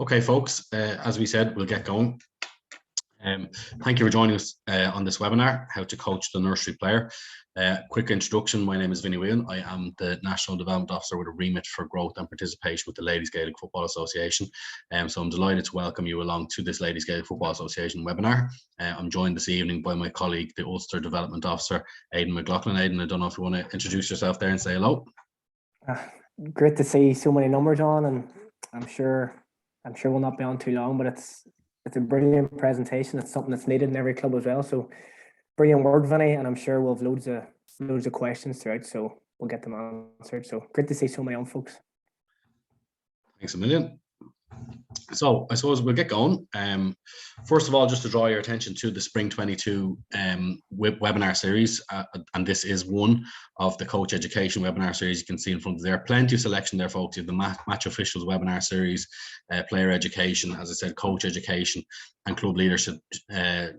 Okay, folks, as we said, we'll get going. Thank you for joining us on this webinar, How to Coach the Nursery Player. Quick introduction, my name is Vinny Whelan. I am the National Development Officer with a remit for growth and participation with the Ladies Gaelic Football Association. So I'm delighted to welcome you along to this Ladies Gaelic Football Association webinar. I'm joined this evening by my colleague, the Ulster Development Officer, Aidan Mclaughlin. Aidan, I don't know if you want to introduce yourself there and say hello. Great to see so many numbers on, and I'm sure we'll not be on too long, but it's a brilliant presentation. It's something that's needed in every club as well. So brilliant work, Vinny, and I'm sure we'll have loads of questions throughout, so we'll get them answered. So great to see so many young folks. Thanks a million. So I suppose we'll get going. First of all, just to draw your attention to the Spring 22 webinar series, and this is one of the coach education webinar series you can see in front of there. Plenty of selection there, folks. You have the match officials webinar series, player education, as I said, coach education, and club leadership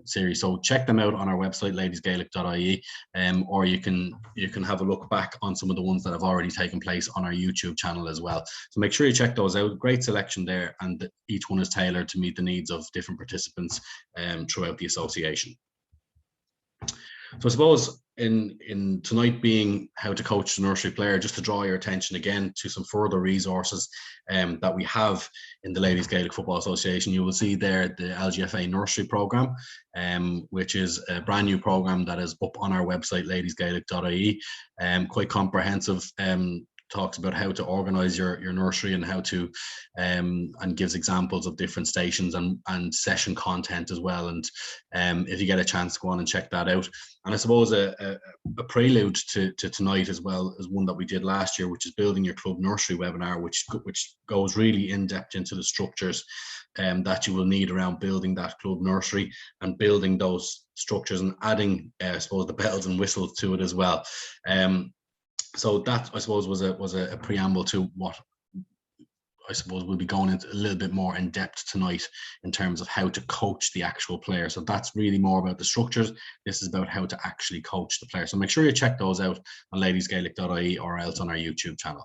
series. So check them out on our website, ladiesgaelic.ie, or you can have a look back on some of the ones that have already taken place on our YouTube channel as well. So make sure you check those out. Great selection there, and each one is tailored to meet the needs of different participants throughout the association. So I suppose in tonight being how to coach the nursery player, just to draw your attention again to some further resources that we have in the Ladies Gaelic Football Association. You will see there the LGFA nursery program, which is a brand new program that is up on our website, ladiesgaelic.ie, quite comprehensive. Talks about how to organize your nursery and how to and gives examples of different stations and session content as well. And if you get a chance, go on and check that out. And I suppose a prelude to tonight as well is one that we did last year, which is building your club nursery webinar, which goes really in depth into the structures that you will need around building that club nursery and building those structures and adding I suppose the bells and whistles to it as well. So that, I suppose, was a preamble to what I suppose we'll be going into a little bit more in depth tonight in terms of how to coach the actual player. So that's really more about the structures. This is about how to actually coach the player. So make sure you check those out on ladiesgaelic.ie or else on our YouTube channel.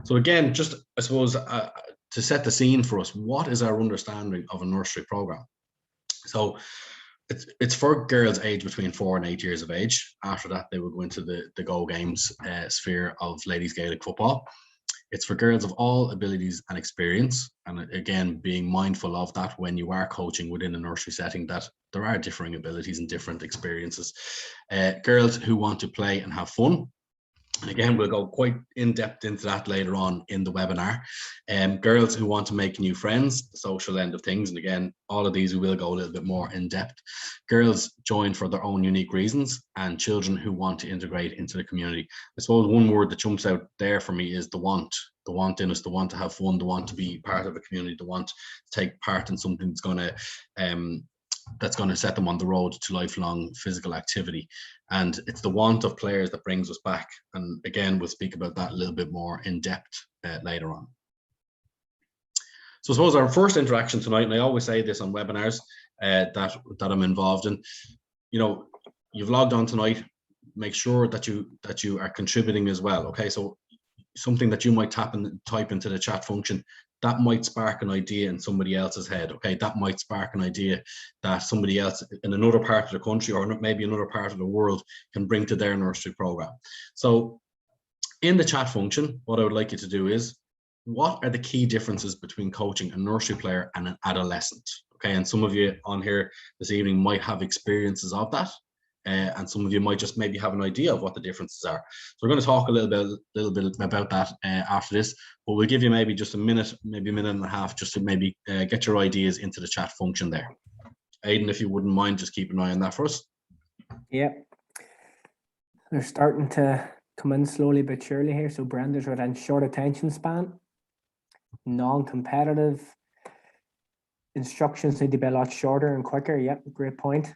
So again, just I suppose to set the scene for us, what is our understanding of a nursery program? So it's for girls aged between 4 and 8 years of age. After that, they will go into the Go Games sphere of Ladies Gaelic football. It's for girls of all abilities and experience. And again, being mindful of that when you are coaching within a nursery setting, that there are differing abilities and different experiences. Girls who want to play and have fun. And again, we'll go quite in depth into that later on in the webinar. Girls who want to make new friends, the social end of things. And again, all of these we will go a little bit more in depth. Girls join for their own unique reasons, and children who want to integrate into the community. I suppose one word that jumps out there for me is the want. The want in us, the want to have fun, the want to be part of a community, the want to take part in something that's going to set them on the road to lifelong physical activity. And it's the want of players that brings us back. And again, we'll speak about that a little bit more in depth later on. So I suppose our first interaction tonight, and I always say this on webinars that I'm involved in, you know, you've logged on tonight, make sure that you are contributing as well. Okay, so something that you might type into the chat function, that might spark an idea in somebody else's head. Okay, that might spark an idea that somebody else in another part of the country or maybe another part of the world can bring to their nursery program. So in the chat function, what I would like you to do is, what are the key differences between coaching a nursery player and an adolescent? Okay, and some of you on here this evening might have experiences of that. And some of you might just maybe have an idea of what the differences are. So we're going to talk a little bit about that after this, but we'll give you maybe just a minute, maybe a minute and a half, just to maybe get your ideas into the chat function there. Aidan, if you wouldn't mind, just keep an eye on that for us. Yeah, they're starting to come in slowly but surely here. So Brenda's within short attention span, non-competitive, instructions need to be a lot shorter and quicker. Yep, great point.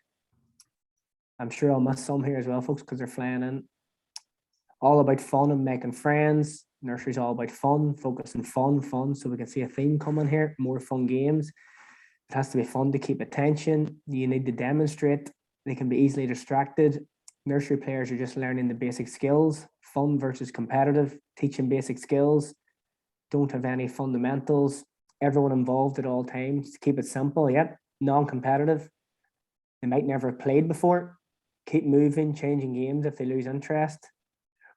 I'm sure I'll miss some here as well, folks, because they're flying in. All about fun and making friends. Nursery's all about fun, focus on fun. So we can see a theme coming here, more fun games. It has to be fun to keep attention. You need to demonstrate. They can be easily distracted. Nursery players are just learning the basic skills, fun versus competitive, teaching basic skills. don't have any fundamentals, everyone involved at all times, keep it simple, yep, non-competitive. They might never have played before, keep moving, changing games if they lose interest,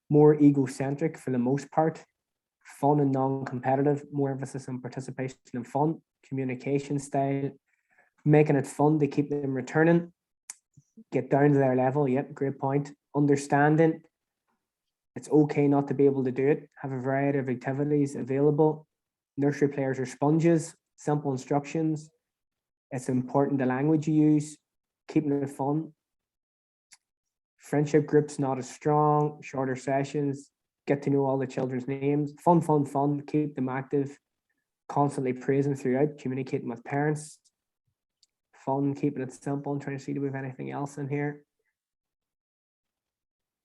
more egocentric for the most part, fun and non-competitive, more emphasis on participation and fun, communication style, making it fun to keep them returning, get down to their level, yep, great point, understanding, it's okay not to be able to do it, have a variety of activities available, nursery players are sponges, simple instructions, it's important the language you use, keeping it fun, friendship groups not as strong, shorter sessions, get to know all the children's names, fun, keep them active, constantly praising throughout, communicating with parents, fun, keeping it simple, and trying to see do we have anything else in here.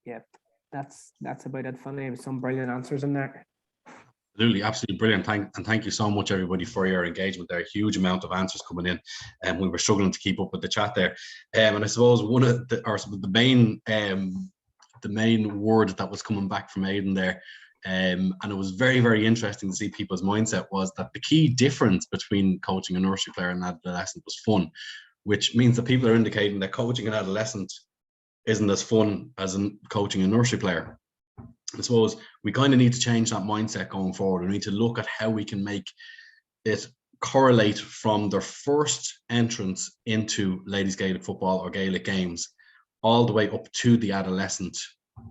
Yep, that's about it. Funny, some brilliant answers in there. Absolutely brilliant. Thank you so much, everybody, for your engagement there. A huge amount of answers coming in, and we were struggling to keep up with the chat there. And I suppose one of the main word that was coming back from Aidan there, and it was very, very interesting to see people's mindset, was that the key difference between coaching a nursery player and adolescent was fun, which means that people are indicating that coaching an adolescent isn't as fun as in coaching a nursery player. I suppose we kind of need to change that mindset going forward. We need to look at how we can make it correlate from their first entrance into ladies Gaelic football or Gaelic games all the way up to the adolescent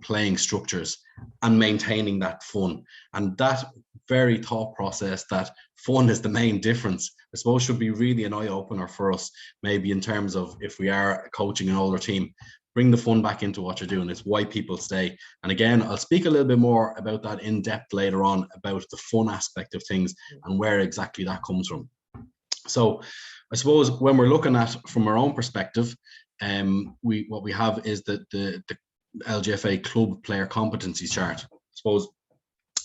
playing structures and maintaining that fun. And that very thought process that fun is the main difference, I suppose, should be really an eye-opener for us, maybe in terms of if we are coaching an older team, bring the fun back into what you're doing. It's why people stay. And again, I'll speak a little bit more about that in depth later on, about the fun aspect of things and where exactly that comes from. So I suppose when we're looking at from our own perspective, what we have is the LGFA club player competency chart. I suppose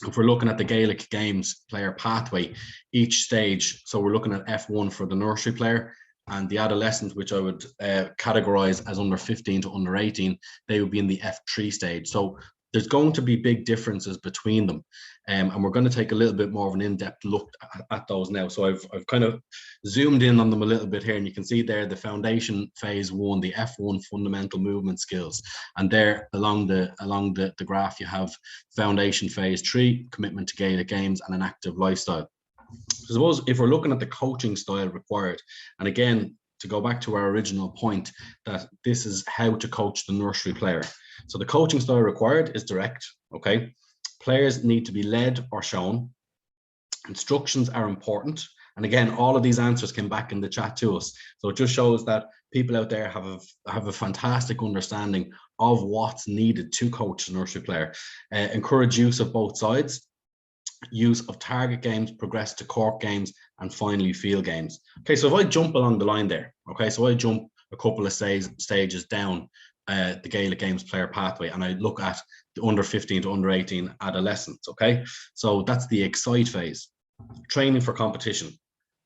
if we're looking at the Gaelic games player pathway, each stage, so we're looking at F1 for the nursery player, and the adolescent, which I would categorize as under 15 to under 18, they would be in the F3 stage. So there's going to be big differences between them. And we're going to take a little bit more of an in-depth look at those now. So I've kind of zoomed in on them a little bit here, and you can see there the foundation phase 1, the F1 fundamental movement skills. And there along the graph, you have foundation phase 3, commitment to Gaelic games and an active lifestyle. I suppose if we're looking at the coaching style required, and again, to go back to our original point, that this is how to coach the nursery player. So the coaching style required is direct, okay? Players need to be led or shown. Instructions are important. And again, all of these answers came back in the chat to us. So it just shows that people out there have a fantastic understanding of what's needed to coach the nursery player. Encourage use of both sides. Use of target games, progress to court games, and finally field games. Okay, so if I jump along the line there, okay, so I jump a couple of stages down the Gaelic games player pathway, and I look at the under 15 to under 18 adolescents, okay? So that's the excite phase. Training for competition,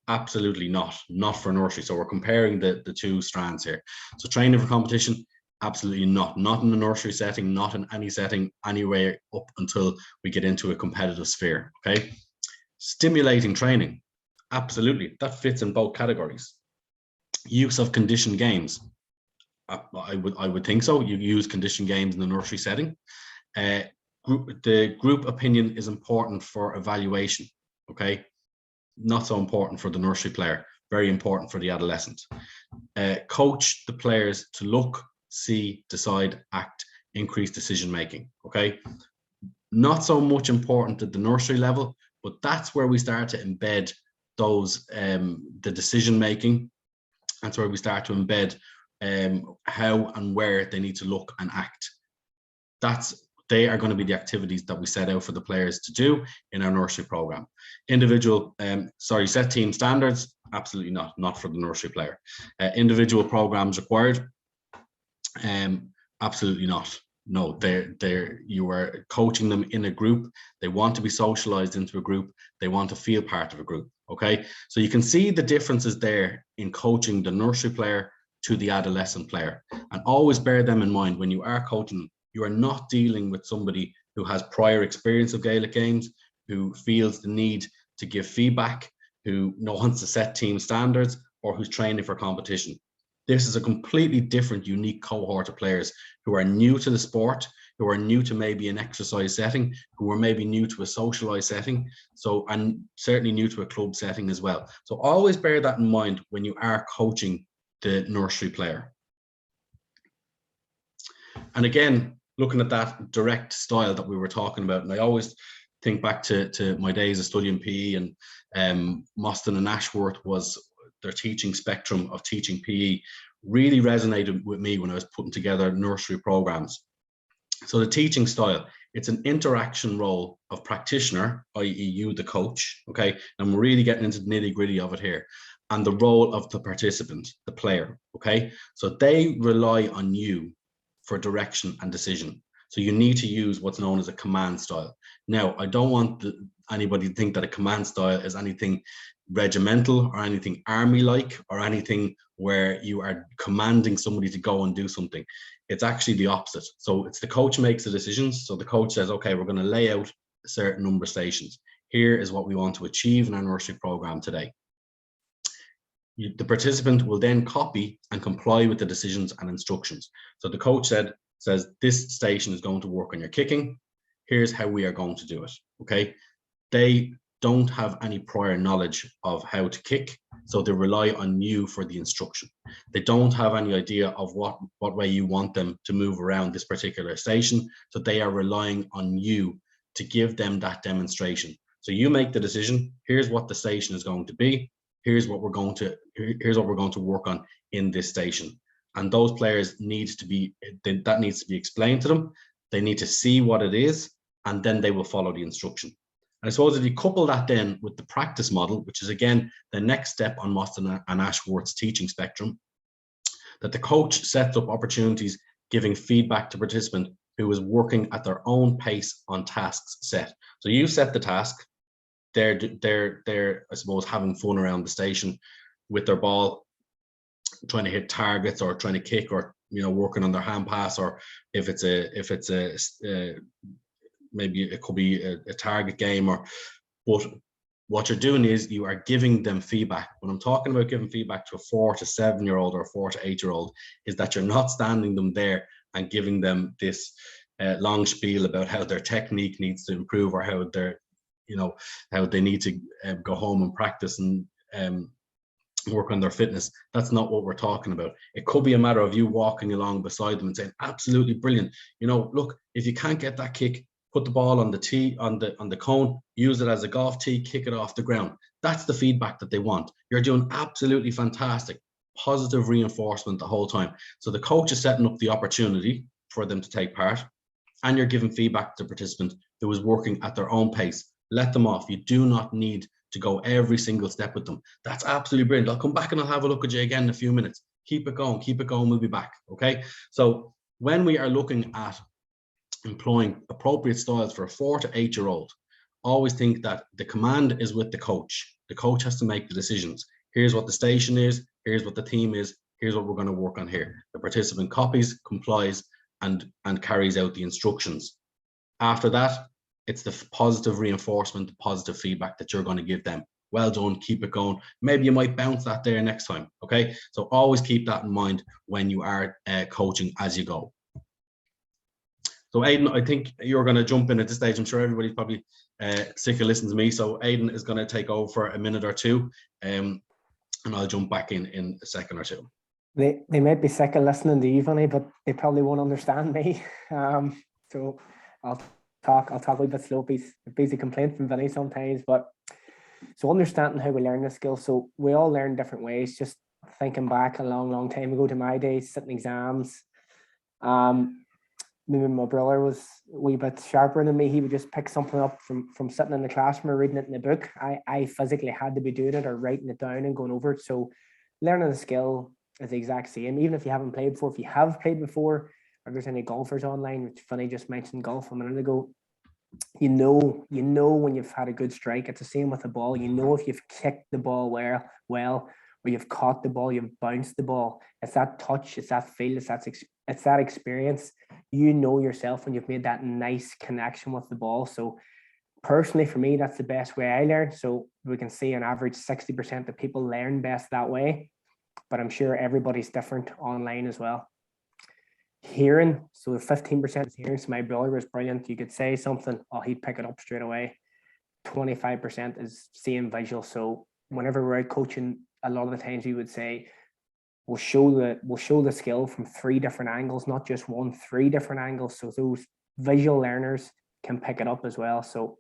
absolutely not for nursery. So we're comparing the two strands here. So training for competition, absolutely not in the nursery setting, not in any setting, anywhere up until we get into a competitive sphere, okay? Stimulating training, absolutely, that fits in both categories. Use of conditioned games, I would think so. You use conditioned games in the nursery setting. The group opinion is important for evaluation, okay? Not so important for the nursery player, very important for the adolescent. Coach the players to look, see, decide, act, increase decision making, okay? Not so much important at the nursery level, but that's where we start to embed those, the decision making. That's where we start to embed how and where they need to look and act. They are going to be the activities that we set out for the players to do in our nursery program. Individual, set team standards, absolutely not for the nursery player. Individual programs required, absolutely not. No, you are coaching them in a group. They want to be socialized into a group. They want to feel part of a group, okay? So you can see the differences there in coaching the nursery player to the adolescent player. And always bear them in mind when you are coaching them. You are not dealing with somebody who has prior experience of Gaelic games. who feels the need to give feedback, who wants to set team standards, or who's training for competition. This is a completely different, unique cohort of players who are new to the sport, who are new to maybe an exercise setting, who are maybe new to a socialized setting, and certainly new to a club setting as well. So always bear that in mind when you are coaching the nursery player. And again, looking at that direct style that we were talking about, and I always think back to my days of studying PE, and Moston and Ashworth was their teaching spectrum of teaching PE really resonated with me when I was putting together nursery programs. So the teaching style, it's an interaction role of practitioner, i.e. you, the coach, okay? And we're really getting into the nitty-gritty of it here. And the role of the participant, the player, okay? So they rely on you for direction and decision. So you need to use what's known as a command style. Now, I don't want anybody to think that a command style is anything regimental or anything army-like or anything where you are commanding somebody to go and do something. It's actually the opposite. So it's the coach makes the decisions. So the coach says, okay, we're going to lay out a certain number of stations. Here is what we want to achieve in our nursery program today. The participant will then copy and comply with the decisions and instructions. So the coach says this station is going to work on your kicking. Here's how we are going to do it. Okay. They don't have any prior knowledge of how to kick, so they rely on you for the instruction. They don't have any idea of what way you want them to move around this particular station, so they are relying on you to give them that demonstration. So you make the decision. Here's what the station is going to be. Here's what we're going to work on in this station. And those players that needs to be explained to them. They need to see what it is, and then they will follow the instruction. And I suppose if you couple that then with the practice model, which is again the next step on Moston and Ashworth's teaching spectrum, that the coach sets up opportunities giving feedback to participant who is working at their own pace on tasks set. So you set the task. They're I suppose having fun around the station with their ball, trying to hit targets or trying to kick, or working on their hand pass, or if it's a maybe it could be a target game, but what you're doing is you are giving them feedback. When I'm talking about giving feedback to a 4 to 7-year-old or a 4 to 8-year-old, is that you're not standing them there and giving them this long spiel about how their technique needs to improve, or how how they need to go home and practice and work on their fitness. That's not what we're talking about. It could be a matter of you walking along beside them and saying, absolutely brilliant. Look, if you can't get that kick, put the ball on the tee, on the cone, use it as a golf tee, kick it off the ground. That's the feedback that they want. You're doing absolutely fantastic. Positive reinforcement the whole time. So the coach is setting up the opportunity for them to take part, and you're giving feedback to the participant who is working at their own pace. Let them off. You do not need to go every single step with them. That's absolutely brilliant. I'll come back and I'll have a look at you again in a few minutes. Keep it going, we'll be back. Okay. So when we are looking at employing appropriate styles for a 4 to 8-year-old, always think that the command is with the coach. The coach has to make the decisions. Here's what the station is. Here's what the theme is. Here's what we're going to work on here. The participant copies, complies, and carries out the instructions. After that, it's the positive reinforcement, the positive feedback that you're going to give them. Well done, keep it going. Maybe you might bounce that there next time, okay? So always keep that in mind when you are coaching as you go. So Aidan, I think you're going to jump in at this stage. I'm sure everybody's probably sick of listening to me. So Aidan is going to take over for a minute or two, and I'll jump back in a second or two. They might be sick of listening to you, Vinny, but they probably won't understand me. So I'll talk a wee bit slow. Busy complaint from Vinny sometimes, but so understanding how we learn the skill. So we all learn different ways. Just thinking back a long time ago to my days, sitting exams. Maybe my brother was a wee bit sharper than me. He would just pick something up from sitting in the classroom or reading it in the book. I physically had to be doing it or writing it down and going over it. So learning a skill is the exact same. Even if you haven't played before, if you have played before, or there's any golfers online, which Funny just mentioned golf a minute ago, you know when you've had a good strike. It's the same with the ball. You know if you've kicked the ball well, or you've caught the ball, you've bounced the ball. It's that touch, it's that feel, it's that experience. You know yourself when you've made that nice connection with the ball. So personally, for me, that's the best way I learn. So we can see on average 60% of people learn best that way, but I'm sure everybody's different online as well. Hearing, so 15% is hearing. So my brother was brilliant. You could say something, oh, he'd pick it up straight away. 25% is seeing visual. So whenever we're out coaching, a lot of the times we would say, we'll show the skill from 3 different angles, not just 1, 3 different angles. So those visual learners can pick it up as well. So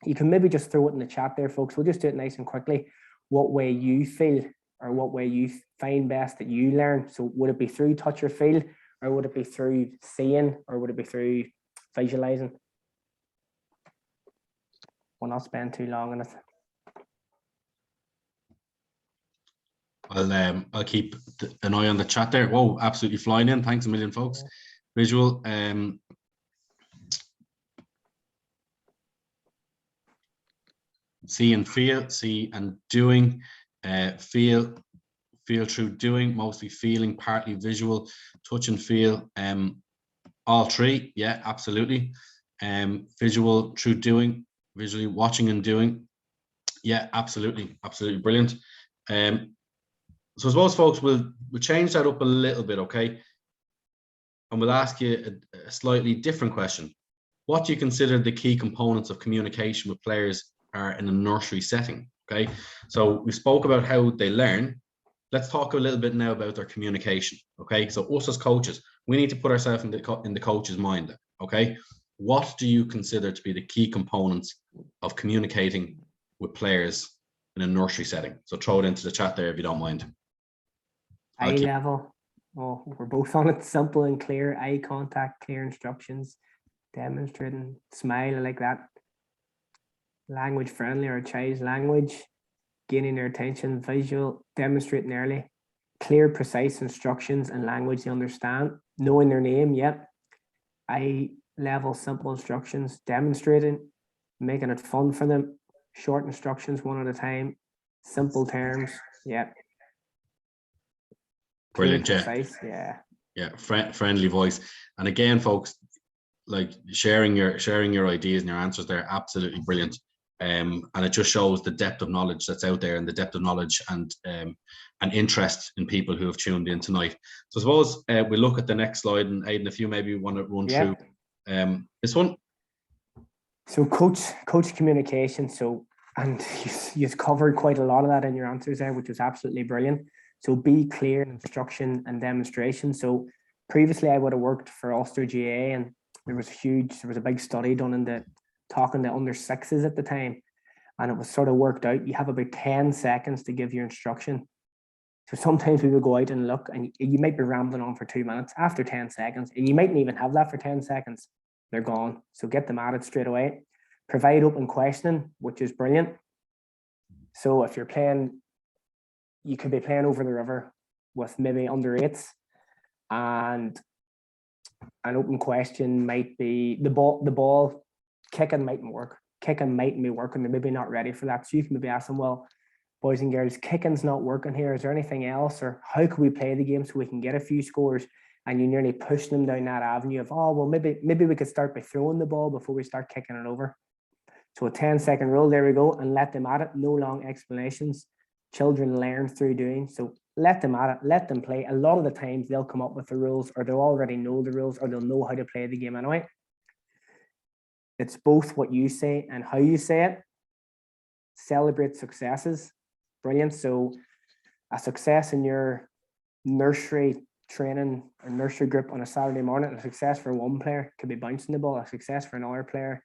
you can maybe just throw it in the chat there, folks. We'll just do it nice and quickly. What way you feel, or what way you find best that you learn. So would it be through touch or feel, or would it be through seeing, or would it be through visualizing? We'll not spend too long on it. I'll keep an eye on the chat there. Whoa, absolutely flying in. Thanks a million, folks. Visual. See and feel, see and doing, feel through doing, mostly feeling, partly visual, touch and feel, all 3, yeah, absolutely. Visual through doing, visually watching and doing, yeah, absolutely brilliant. So I suppose, folks, we'll change that up a little bit, okay? And we'll ask you a slightly different question. What do you consider the key components of communication with players are in a nursery setting, okay? So we spoke about how they learn. Let's talk a little bit now about their communication, okay? So us as coaches, we need to put ourselves in the coach's mind, okay? What do you consider to be the key components of communicating with players in a nursery setting? So throw it into the chat there if you don't mind. Eye level. Oh, we're both on it. Simple and clear. Eye contact, clear instructions, demonstrating, smile like that. Language friendly, or child's language, gaining their attention, visual, demonstrating early, clear, precise instructions and language they understand, knowing their name, yep. Eye level, simple instructions, demonstrating, making it fun for them, short instructions, 1 at a time, simple terms, yep. Brilliant, precise, yeah. Friendly voice. And again, folks, like sharing your ideas and your answers there, absolutely brilliant. And it just shows the depth of knowledge that's out there, and the depth of knowledge and interest in people who have tuned in tonight. So I suppose we look at the next slide, and Aidan, if you maybe want to run through this one. So coach communication. So, and you've covered quite a lot of that in your answers there, which was absolutely brilliant. So be clear in instruction and demonstration. So previously I would have worked for Ulster GA, and there was a big study done in talking to under 6s at the time. And it was sort of worked out. You have about 10 seconds to give your instruction. So sometimes we would go out and look, and you might be rambling on for 2 minutes after 10 seconds, and you mightn't even have that for 10 seconds. They're gone. So get them at it straight away. Provide open questioning, which is brilliant. So if you're playing, you could be playing over the river with maybe under 8s, and an open question might be the ball kicking mightn't work. Kicking mightn't be working. They're maybe not ready for that. So you can maybe ask them, well, boys and girls, kicking's not working here. Is there anything else? Or how could we play the game so we can get a few scores? And you nearly push them down that avenue of, oh, well, maybe we could start by throwing the ball before we start kicking it over. So a 10-second rule, there we go, and let them at it. No long explanations. Children learn through doing. So let them at it, let them play. A lot of the times they'll come up with the rules, or they'll already know the rules, or they'll know how to play the game anyway. It's both what you say and how you say it. Celebrate successes. Brilliant. So a success in your nursery training or nursery group on a Saturday morning, a success for one player could be bouncing the ball. A success for another player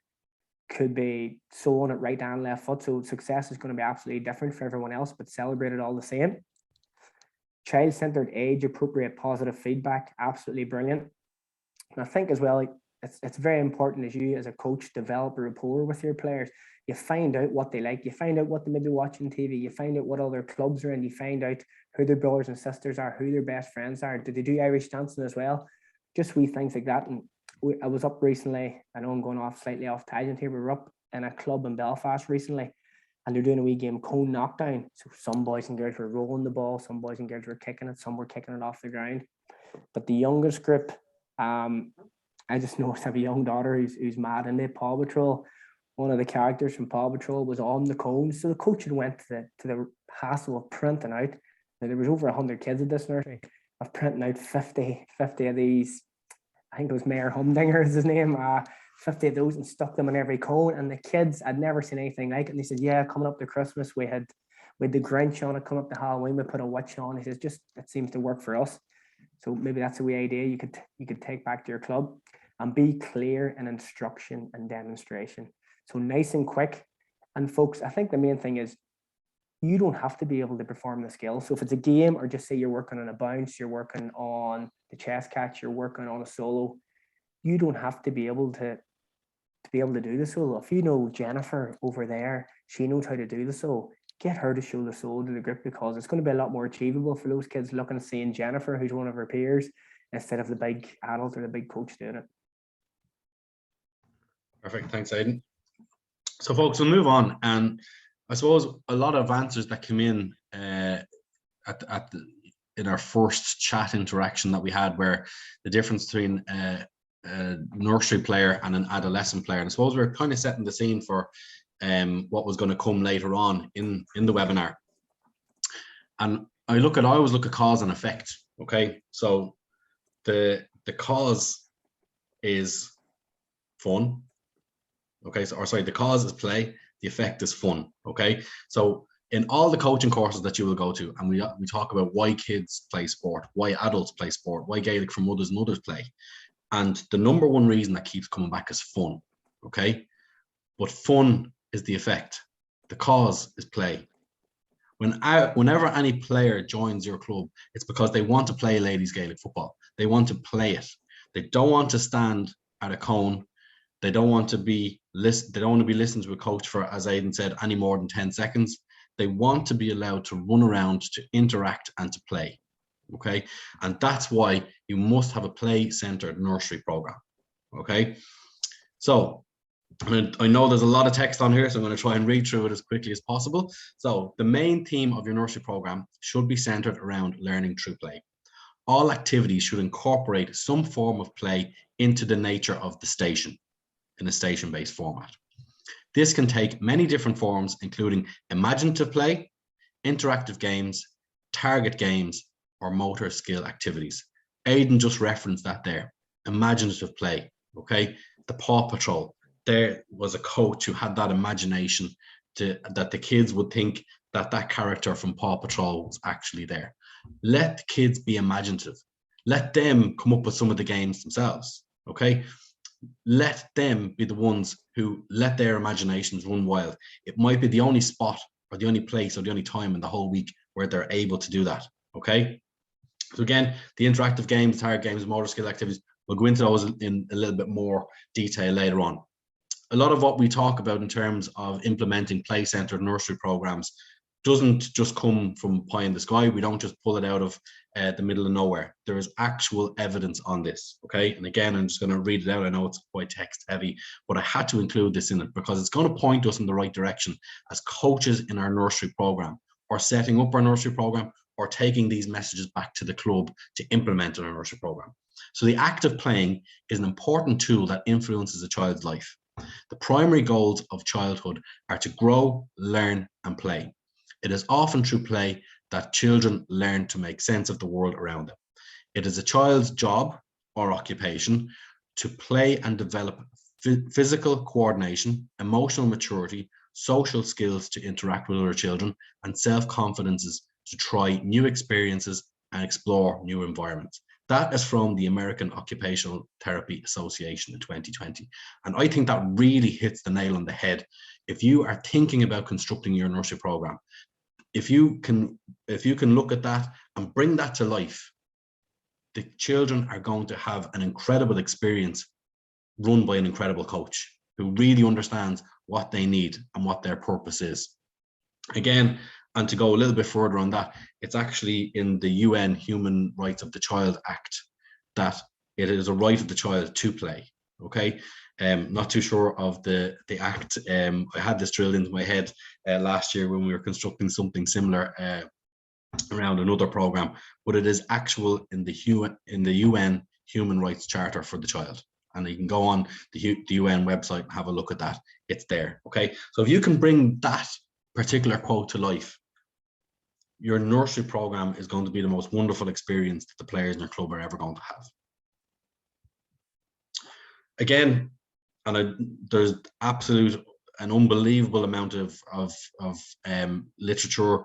could be soloing it right down left foot. So success is going to be absolutely different for everyone else, but celebrate it all the same. Child-centered, age-appropriate, positive feedback, absolutely brilliant. And I think as well, it's very important as you as a coach develop a rapport with your players. You find out what they like, you find out what they may be watching TV, you find out what other clubs are in, you find out who their brothers and sisters are, who their best friends are. Did they do Irish dancing as well? Just wee things like that. And I was up recently, I know I'm going off slightly off tangent here, but we're up in a club in Belfast recently, and they're doing a wee game cone knockdown. So some boys and girls were rolling the ball, some boys and girls were kicking it, some were kicking it off the ground. But the youngest group, I just noticed I have a young daughter who's mad into Paw Patrol. one of the characters from Paw Patrol was on the cone. So the coach had went to the hassle of printing out. Now, there was over 100 kids at this nursery, of printing out 50 of these. I think it was Mayor Humdinger is his name. 50 of those, and stuck them on every cone. And the kids, I'd never seen anything like it. And they said, yeah, coming up to Christmas, we had the Grinch on it. Coming up to Halloween, we put a witch on. He says, just it seems to work for us. So maybe that's a wee idea you could take back to your club, and be clear in instruction and demonstration. So nice and quick. And folks, I think the main thing is you don't have to be able to perform the skill. So if it's a game, or just say you're working on a bounce, you're working on the chess catch, you're working on a solo, you don't have to be able to do the solo. If you know Jennifer over there, she knows how to do the solo, get her to show the solo to the group, because it's going to be a lot more achievable for those kids looking at seeing Jennifer, who's one of her peers, instead of the big adult or the big coach doing it. Perfect. Thanks, Aidan. So folks, we'll move on. And I suppose a lot of answers that came in in our first chat interaction that we had, where the difference between a nursery player and an adolescent player. And I suppose we're kind of setting the scene for what was going to come later on in the webinar. And I always look at cause and effect. Okay, so the cause is fun. Okay, the cause is play, the effect is fun. Okay, so in all the coaching courses that you will go to, and we talk about why kids play sport, why adults play sport, why Gaelic for mothers and others play. And the number one reason that keeps coming back is fun. Okay, but fun is the effect. The cause is play. Whenever any player joins your club, it's because they want to play ladies Gaelic football. They want to play it. They don't want to stand at a cone. They don't want to be listening to a coach for, as Aidan said, any more than 10 seconds. They want to be allowed to run around, to interact, and to play. Okay, and that's why you must have a play-centered nursery program. Okay, so I know there's a lot of text on here, so I'm going to try and read through it as quickly as possible. So the main theme of your nursery program should be centered around learning through play. All activities should incorporate some form of play into the nature of the station, in a station-based format. This can take many different forms, including imaginative play, interactive games, target games, or motor skill activities. Aidan just referenced that there, imaginative play, okay? The Paw Patrol, there was a coach who had that imagination that the kids would think that character from Paw Patrol was actually there. Let the kids be imaginative. Let them come up with some of the games themselves, okay? Let them be the ones who let their imaginations run wild. It might be the only spot or the only place or the only time in the whole week where they're able to do that, okay? So again, the interactive games, target games, motor skill activities, we'll go into those in a little bit more detail later on. A lot of what we talk about in terms of implementing play-centered nursery programs doesn't just come from pie in the sky. We don't just pull it out of the middle of nowhere. There is actual evidence on this, okay? And again, I'm just going to read it out. I know it's quite text heavy, but I had to include this in it because it's going to point us in the right direction as coaches in our nursery program, or setting up our nursery program, or taking these messages back to the club to implement in our nursery program. So the act of playing is an important tool that influences a child's life. The primary goals of childhood are to grow, learn, and play. It is often through play that children learn to make sense of the world around them. It is a child's job or occupation to play and develop physical coordination, emotional maturity, social skills to interact with other children, and self-confidences to try new experiences and explore new environments. That is from the American Occupational Therapy Association in 2020. And I think that really hits the nail on the head. If you are thinking about constructing your nursery program, if you can look at that and bring that to life, the children are going to have an incredible experience run by an incredible coach who really understands what they need and what their purpose is. Again, and to go a little bit further on that, it's actually in the UN Human Rights of the Child Act that it is a right of the child to play. Okay, not too sure of the act. I had this drilled into my head last year when we were constructing something similar around another program, but it is actual in the UN Human Rights Charter for the child. And you can go on the UN website and have a look at that. It's there. Okay. So if you can bring that particular quote to life, your nursery program is going to be the most wonderful experience that the players in your club are ever going to have. Again, there's an unbelievable amount of literature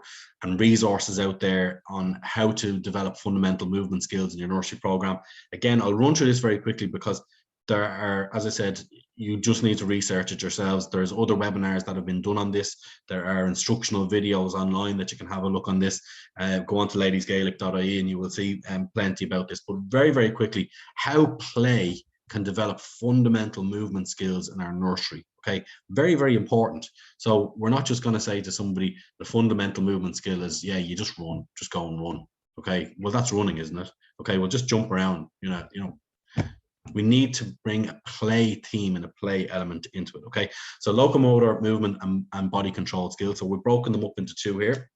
and resources out there on how to develop fundamental movement skills in your nursery program. Again, I'll run through this very quickly because there are, as I said, you just need to research it yourselves. There's other webinars that have been done on this. There are instructional videos online that you can have a look on this. Go on to ladiesgaelic.ie and you will see plenty about this. But very, very quickly, how play can develop fundamental movement skills in our nursery. Okay, very, very important. So we're not just going to say to somebody the fundamental movement skill is, yeah, you just run, just go and run. Okay, well, that's running, isn't it? Okay, well, just jump around. You know, we need to bring a play theme and a play element into it. Okay, so locomotor, movement, and body control skills. So we've broken them up into two here.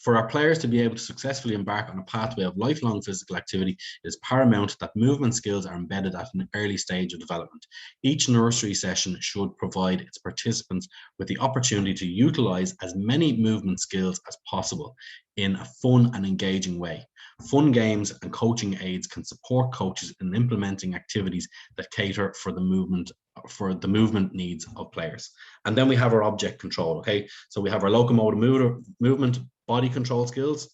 For our players to be able to successfully embark on a pathway of lifelong physical activity, it is paramount that movement skills are embedded at an early stage of development. Each nursery session should provide its participants with the opportunity to utilize as many movement skills as possible in a fun and engaging way. Fun games and coaching aids can support coaches in implementing activities that cater for the movement needs of players. And then we have our object control. Okay, so we have our locomotor movement, body control skills,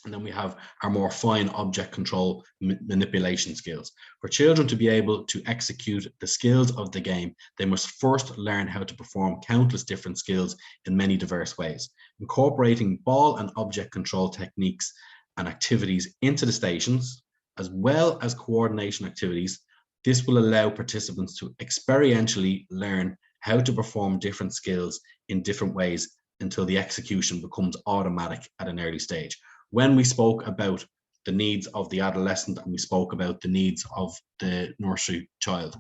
and then we have our more fine object control manipulation skills. For children to be able to execute the skills of the game, they must first learn how to perform countless different skills in many diverse ways. Incorporating ball and object control techniques and activities into the stations, as well as coordination activities, this will allow participants to experientially learn how to perform different skills in different ways until the execution becomes automatic at an early stage. When we spoke about the needs of the adolescent and we spoke about the needs of the nursery child,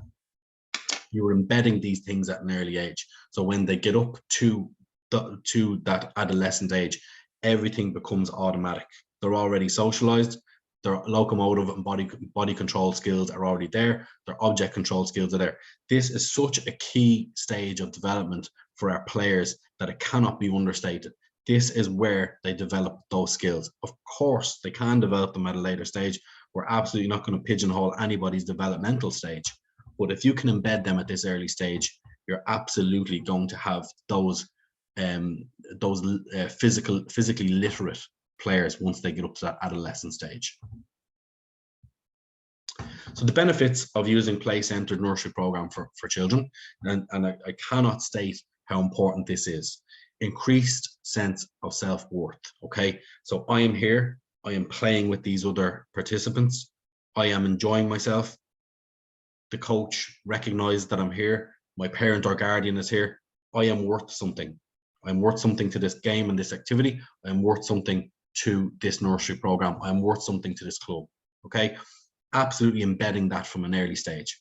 you were embedding these things at an early age. So when they get up to that adolescent age, everything becomes automatic. They're already socialized. Their locomotive and body control skills are already there. Their object control skills are there. This is such a key stage of development for our players that it cannot be understated. This is where they develop those skills. Of course, they can develop them at a later stage. We're absolutely not going to pigeonhole anybody's developmental stage. But if you can embed them at this early stage, you're absolutely going to have those physically literate players once they get up to that adolescent stage. So the benefits of using play-centered nursery program for children, and I cannot state how important this is. Increased sense of self-worth. Okay, so I am here, I am playing with these other participants, I am enjoying myself, the coach recognizes that I'm here, my parent or guardian is here, I am worth something. I'm worth something to this game and this activity, I'm worth something to this nursery program, I'm worth something to this club. Okay, absolutely embedding that from an early stage.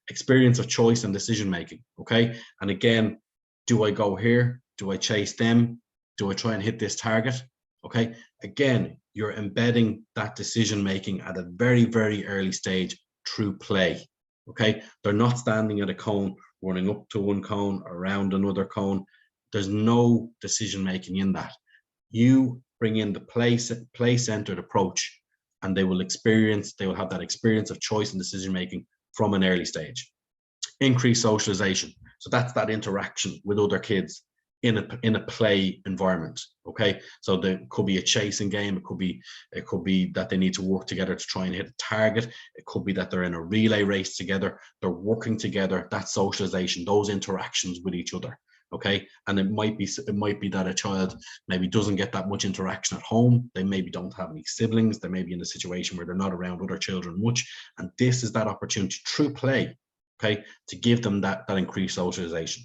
Experience of choice and decision making. Okay, and again, do I go here, do I chase them, do I try and hit this target? Okay, again, you're embedding that decision making at a very, very early stage through play. Okay, they're not standing at a cone, running up to one cone, around another cone. There's no decision making in that. You bring in the play-centered approach, and they will have that experience of choice and decision making from an early stage. Increased socialization. So that's that interaction with other kids in a play environment. Okay, so there could be a chasing game, it could be that they need to work together to try and hit a target, it could be that they're in a relay race together, they're working together, that socialization, those interactions with each other. Okay, and it might be that a child maybe doesn't get that much interaction at home, they maybe don't have any siblings, they may be in a situation where they're not around other children much, and this is that opportunity through play, okay, to give them that increased socialization.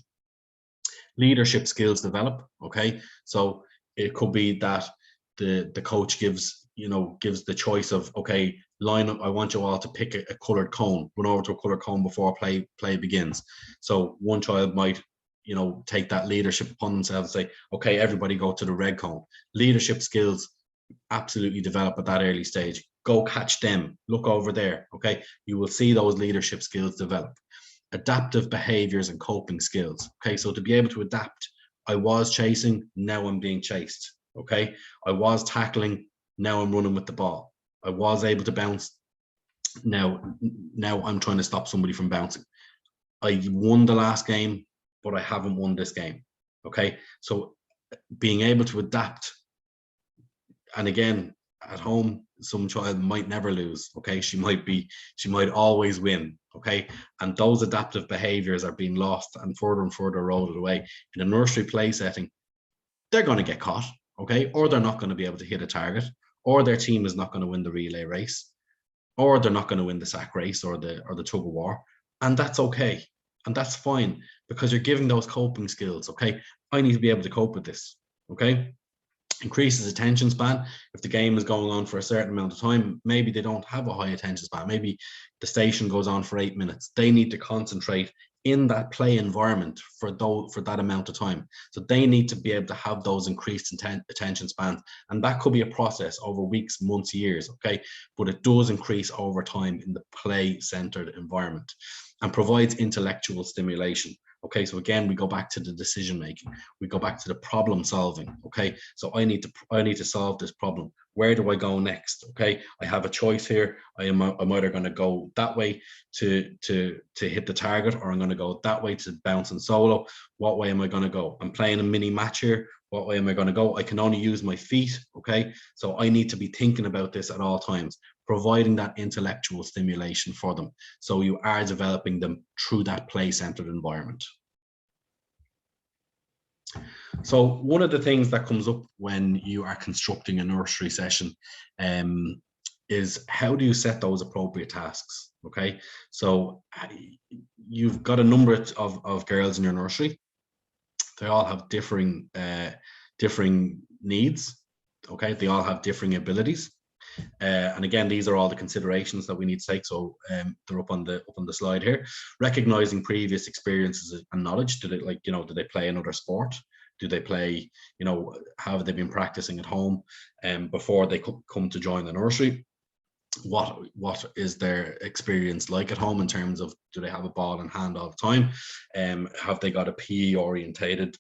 Leadership skills develop. Okay, so it could be that the coach gives the choice of, okay, line up, I want you all to pick a colored cone, run over to a colored cone before play begins. So one child might take that leadership upon themselves and say, okay, everybody go to the red cone. Leadership skills absolutely develop at that early stage. Go catch them, look over there, okay? You will see those leadership skills develop. Adaptive behaviors and coping skills, okay? So to be able to adapt, I was chasing, now I'm being chased, okay? I was tackling, now I'm running with the ball. I was able to bounce, now I'm trying to stop somebody from bouncing. I won the last game, but I haven't won this game, okay? So being able to adapt, and again, at home, some child might never lose, okay? She might always win, okay? And those adaptive behaviors are being lost and further eroded away. In a nursery play setting, they're going to get caught, okay? Or they're not going to be able to hit a target, or their team is not going to win the relay race, or they're not going to win the sack race or the tug of war. And that's okay. And that's fine, because you're giving those coping skills, okay? I need to be able to cope with this, okay? Increases attention span. If the game is going on for a certain amount of time, maybe they don't have a high attention span. Maybe the station goes on for 8 minutes. They need to concentrate in that play environment for that amount of time. So they need to be able to have those increased attention spans. And that could be a process over weeks, months, years, okay? But it does increase over time in the play-centered environment and provides intellectual stimulation. Okay, so again, we go back to the decision making. We go back to the problem solving. Okay, so I need to solve this problem. Where do I go next? Okay, I have a choice here. I'm either going to go that way to hit the target, or I'm going to go that way to bounce and solo. What way am I going to go? I'm playing a mini match here. What way am I going to go? I can only use my feet. Okay, so I need to be thinking about this at all times, providing that intellectual stimulation for them. So you are developing them through that play-centered environment. So one of the things that comes up when you are constructing a nursery session is, how do you set those appropriate tasks? Okay, so you've got a number of girls in your nursery. They all have differing needs. Okay, they all have differing abilities. And again, these are all the considerations that we need to take. So they're up on the slide here. Recognizing previous experiences and knowledge. Do they play another sport? Do they play, how have they been practicing at home before they come to join the nursery? What is their experience like at home in terms of, do they have a ball in hand all the time? Have they got a PE orientated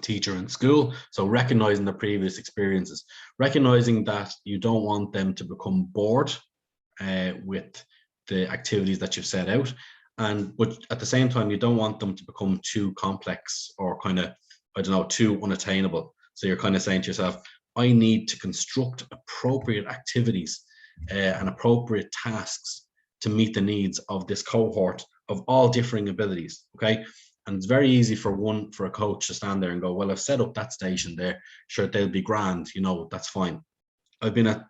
teacher in school? So recognizing the previous experiences, recognizing that you don't want them to become bored with the activities that you've set out, but at the same time, you don't want them to become too complex or kind of, too unattainable. So you're kind of saying to yourself, I need to construct appropriate activities and appropriate tasks to meet the needs of this cohort of all differing abilities. Okay, and it's very easy for a coach to stand there and go, well, I've set up that station there, sure, they'll be grand, that's fine. I've been at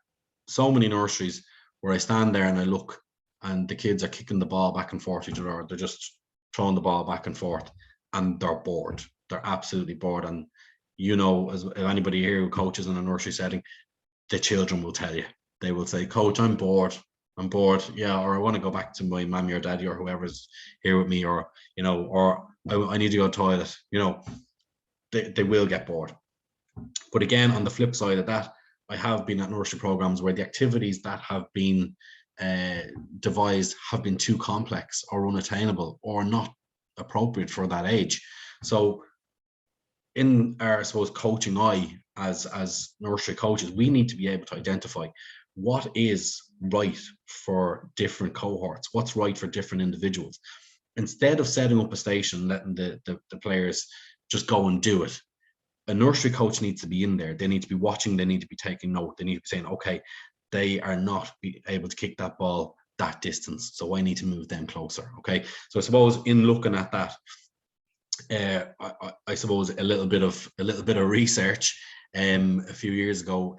so many nurseries where I stand there and I look, and the kids are kicking the ball back and forth to each other, or they're just throwing the ball back and forth, and they're bored. They're absolutely bored. And as anybody here who coaches in a nursery setting, the children will tell you. They will say, Coach, I'm bored. Yeah, or I want to go back to my mommy or daddy or whoever's here with me, or or I need to go to the toilet. They will get bored. But again, on the flip side of that, I have been at nursery programs where the activities that have been devised have been too complex or unattainable or not appropriate for that age. So in our, I suppose, coaching eye as nursery coaches, we need to be able to identify what is right for different cohorts, what's right for different individuals. Instead of setting up a station, letting the players just go and do it, a nursery coach needs to be in there. They need to be watching, they need to be taking note, they need to be saying, okay, they are not able to kick that ball that distance, so I need to move them closer. Okay, so I suppose in looking at that, I suppose a little bit of research a few years ago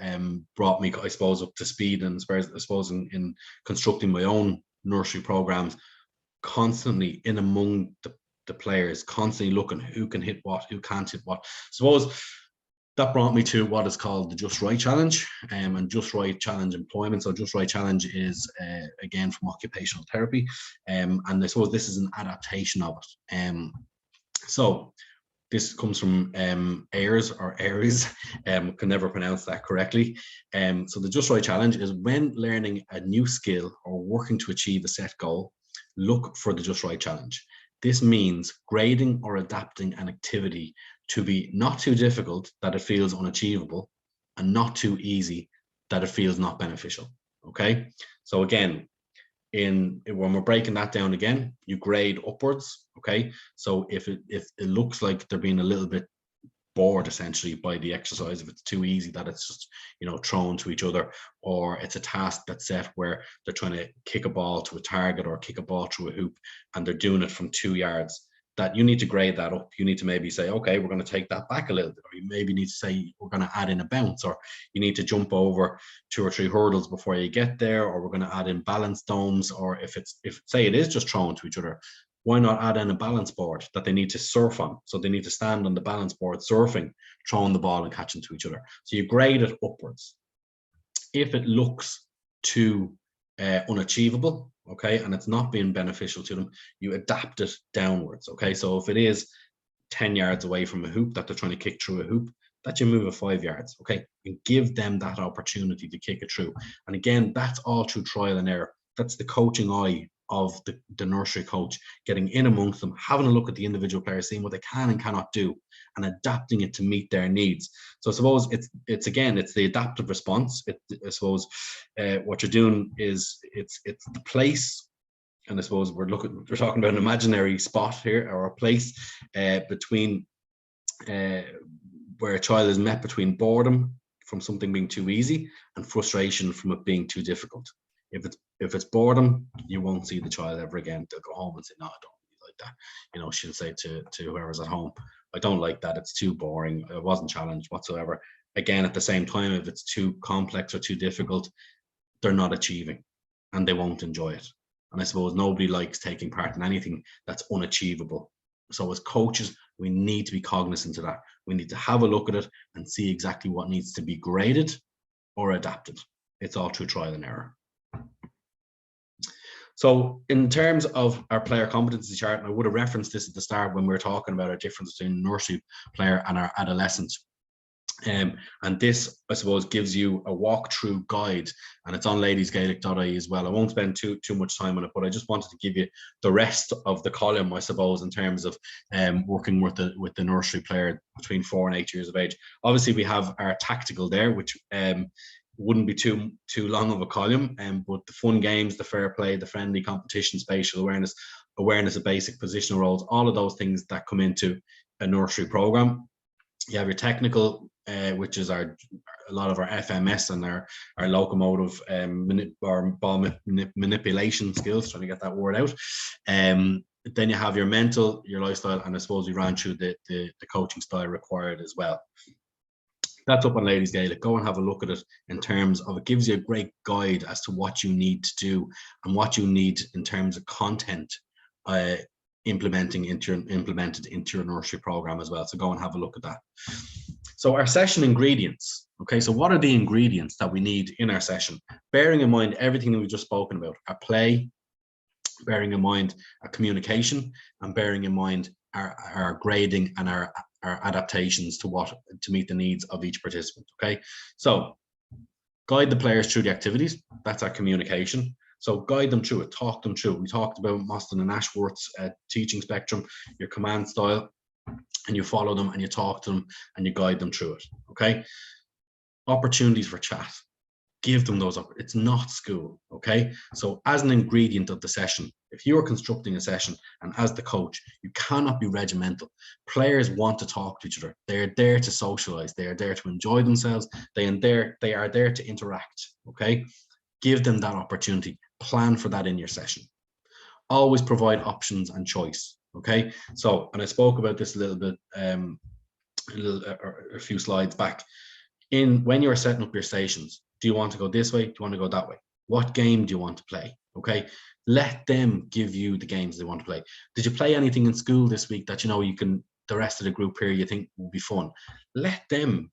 brought me, I suppose, up to speed, and I suppose in constructing my own nursery programs, constantly in among the players, constantly looking who can hit what, who can't hit what. Suppose that brought me to what is called the Just Right Challenge, and Just Right Challenge employment. So Just Right Challenge is again from occupational therapy, and I suppose this is an adaptation of it. So This comes from Ayres or Aries, can never pronounce that correctly. So the Just Right Challenge is when learning a new skill or working to achieve a set goal, look for the Just Right Challenge. This means grading or adapting an activity to be not too difficult that it feels unachievable and not too easy that it feels not beneficial. Okay, so again, when we're breaking that down again, you grade upwards. Okay, so if it looks like they're being a little bit bored essentially by the exercise, if it's too easy that it's just, you know, thrown to each other, or it's a task that's set where they're trying to kick a ball to a target or kick a ball through a hoop and they're doing it from 2 yards, that you need to grade that up. You need to maybe say, okay, we're going to take that back a little bit, or you maybe need to say we're going to add in a bounce, or you need to jump over 2 or 3 hurdles before you get there, or we're going to add in balance domes, or if say it is just thrown to each other, why not add in a balance board that they need to surf on? So they need to stand on the balance board surfing, throwing the ball and catching to each other. So you grade it upwards. If it looks too unachievable, okay, and it's not being beneficial to them, you adapt it downwards. Okay, so if it is 10 yards away from a hoop that they're trying to kick through a hoop, that you move it 5 yards, okay, and give them that opportunity to kick it through. And again, that's all through trial and error. That's the coaching eye of the nursery coach, getting in amongst them, having a look at the individual players, seeing what they can and cannot do, and adapting it to meet their needs. So I suppose it's the adaptive response. I suppose what you're doing is it's the place, and I suppose we're talking about an imaginary spot here, or a place between where a child is met between boredom from something being too easy and frustration from it being too difficult. If it's boredom, you won't see the child ever again. They'll go home and say, no, I don't really like that. You know, she'll say to whoever's at home, I don't like that. It's too boring. I wasn't challenged whatsoever. Again, at the same time, if it's too complex or too difficult, they're not achieving and they won't enjoy it. And I suppose nobody likes taking part in anything that's unachievable. So as coaches, we need to be cognizant of that. We need to have a look at it and see exactly what needs to be graded or adapted. It's all through trial and error. So in terms of our player competency chart, and I would have referenced this at the start when we were talking about our difference between nursery player and our adolescent. And this, I suppose, gives you a walkthrough guide, and it's on ladiesgaelic.ie as well. I won't spend too much time on it, but I just wanted to give you the rest of the column, I suppose, in terms of working with the nursery player between 4 and 8 years of age. Obviously, we have our tactical there, which wouldn't be too long of a column, but the fun games, the fair play, the friendly competition, spatial awareness of basic positional roles, all of those things that come into a nursery program. You have your technical, which is a lot of our FMS and our locomotive or ball manipulation skills, trying to get that word out. Then you have your mental, your lifestyle, and I suppose we ran through the coaching style required as well. That's up on Ladies Gaelic. Go and have a look at it in terms of, it gives you a great guide as to what you need to do and what you need in terms of content implemented into your nursery program as well. So go and have a look at that. So our session ingredients. Okay, so what are the ingredients that we need in our session? Bearing in mind everything that we've just spoken about, our play, bearing in mind our communication, and bearing in mind our grading and our adaptations to meet the needs of each participant. Okay, so guide the players through the activities. That's our communication. So guide them through it, talk them through. We talked about Mostyn and Ashworth's teaching spectrum, your command style, and you follow them and you talk to them and you guide them through it. Okay, opportunities for chat. Give them those up. It's not school. Okay, so as an ingredient of the session, if you are constructing a session and as the coach, you cannot be regimental. Players want to talk to each other. They're there to socialize. They are there to enjoy themselves. They are there to interact. Okay, give them that opportunity. Plan for that in your session. Always provide options and choice. Okay, so, and I spoke about this a little bit a few slides back. When you're setting up your stations, do you want to go this way? Do you want to go that way? What game do you want to play? Okay, let them give you the games they want to play. Did you play anything in school this week that the rest of the group here you think will be fun? Let them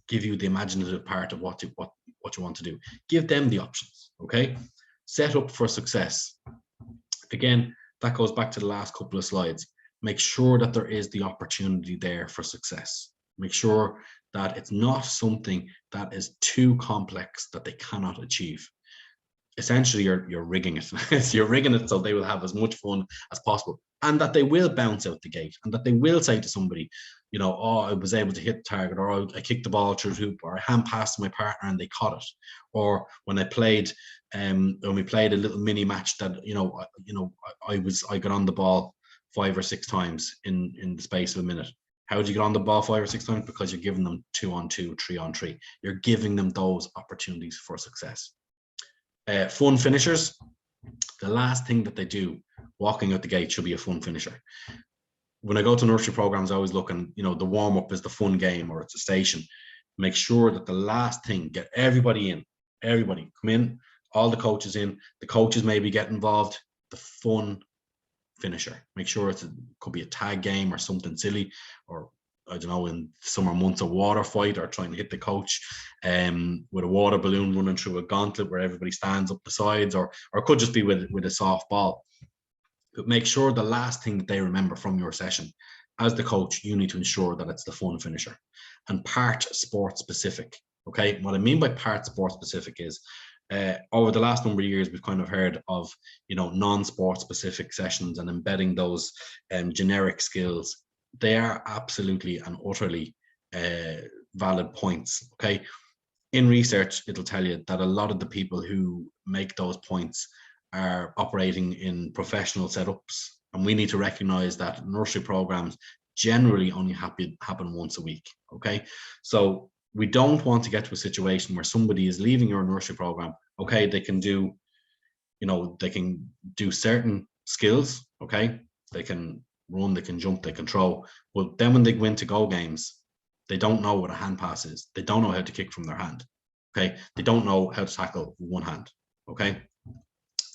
give you the imaginative part of what you want to do. Give them the options. Okay, set up for success. Again, that goes back to the last couple of slides. make sure that there is the opportunity there for success. Make sure that it's not something that is too complex that they cannot achieve. Essentially, you're rigging it. You're rigging it so they will have as much fun as possible, and that they will bounce out the gate, and that they will say to somebody, you know, oh, I was able to hit the target, or I kicked the ball through the hoop, or I hand passed my partner and they caught it. Or when I played, when we played a little mini match that, I got on the ball 5 or 6 times in the space of a minute. How did you get on the ball 5 or 6 times? Because you're giving them 2-on-2, 3-on-3. You're giving them those opportunities for success. Fun finishers, the last thing that they do walking out the gate should be a fun finisher. When I go to nursery programs, I always look, and the warm-up is the fun game, or it's a station. Make sure that the last thing, get everybody in, everybody come in, all the coaches in, the coaches maybe get involved, the fun finisher. Make sure it could be a tag game or something silly, or I don't know, in summer months, a water fight, or trying to hit the coach with a water balloon running through a gauntlet where everybody stands up the sides, or it could just be with a soft ball. But make sure the last thing that they remember from your session, as the coach, you need to ensure that it's the fun finisher and part sport specific. Okay, what I mean by part sport specific is over the last number of years, we've kind of heard of non-sport specific sessions and embedding those generic skills. They are absolutely and utterly valid points. Okay, in research, it'll tell you that a lot of the people who make those points are operating in professional setups, and we need to recognize that nursery programs generally only happen once a week. Okay, so we don't want to get to a situation where somebody is leaving your nursery program. Okay, they can do certain skills. Okay, they can run, they can jump, they can throw. But then when they go into goal games, they don't know what a hand pass is. They don't know how to kick from their hand. Okay, they don't know how to tackle with one hand. Okay,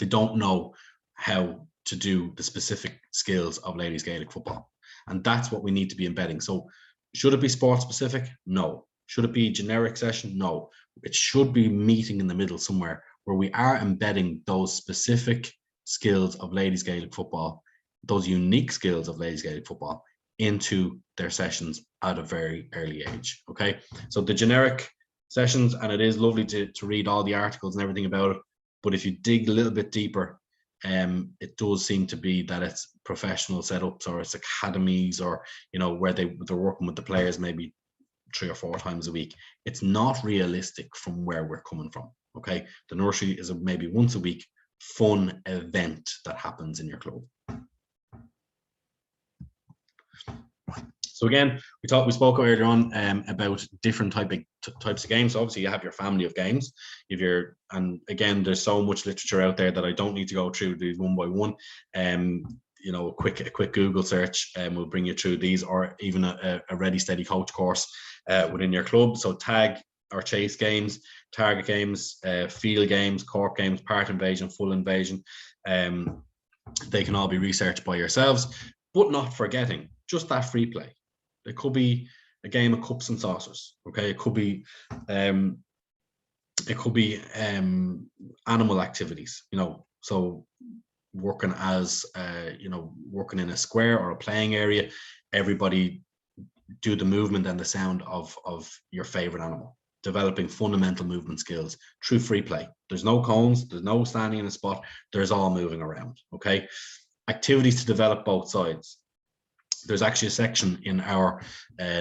they don't know how to do the specific skills of ladies Gaelic football, and that's what we need to be embedding. So, should it be sport specific? No. Should it be generic session? No. It should be meeting in the middle somewhere where we are embedding those specific skills of ladies Gaelic football, those unique skills of ladies Gaelic football, into their sessions at a very early age. Okay, so the generic sessions, and it is lovely to read all the articles and everything about it, but if you dig a little bit deeper, it does seem to be that it's professional setups, or it's academies, or where they're working with the players maybe 3 or 4 times a week. It's not realistic from where we're coming from. Okay, the nursery is a maybe once a week fun event that happens in your club. So again, we spoke earlier on about different types of games. So obviously, you have your family of games. And again, there's so much literature out there that I don't need to go through these one by one. A quick Google search will bring you through these, or even a Ready Steady Coach course within your club. So tag or chase games, target games, field games, corp games, part invasion, full invasion. They can all be researched by yourselves, but not forgetting just that free play. It could be a game of cups and saucers. Okay, it could be animal activities. So working as working in a square or a playing area, everybody do the movement and the sound of your favorite animal, developing fundamental movement skills through free play. There's no cones, there's no standing in a spot, there's all moving around. Okay, activities to develop both sides. There's actually a section in our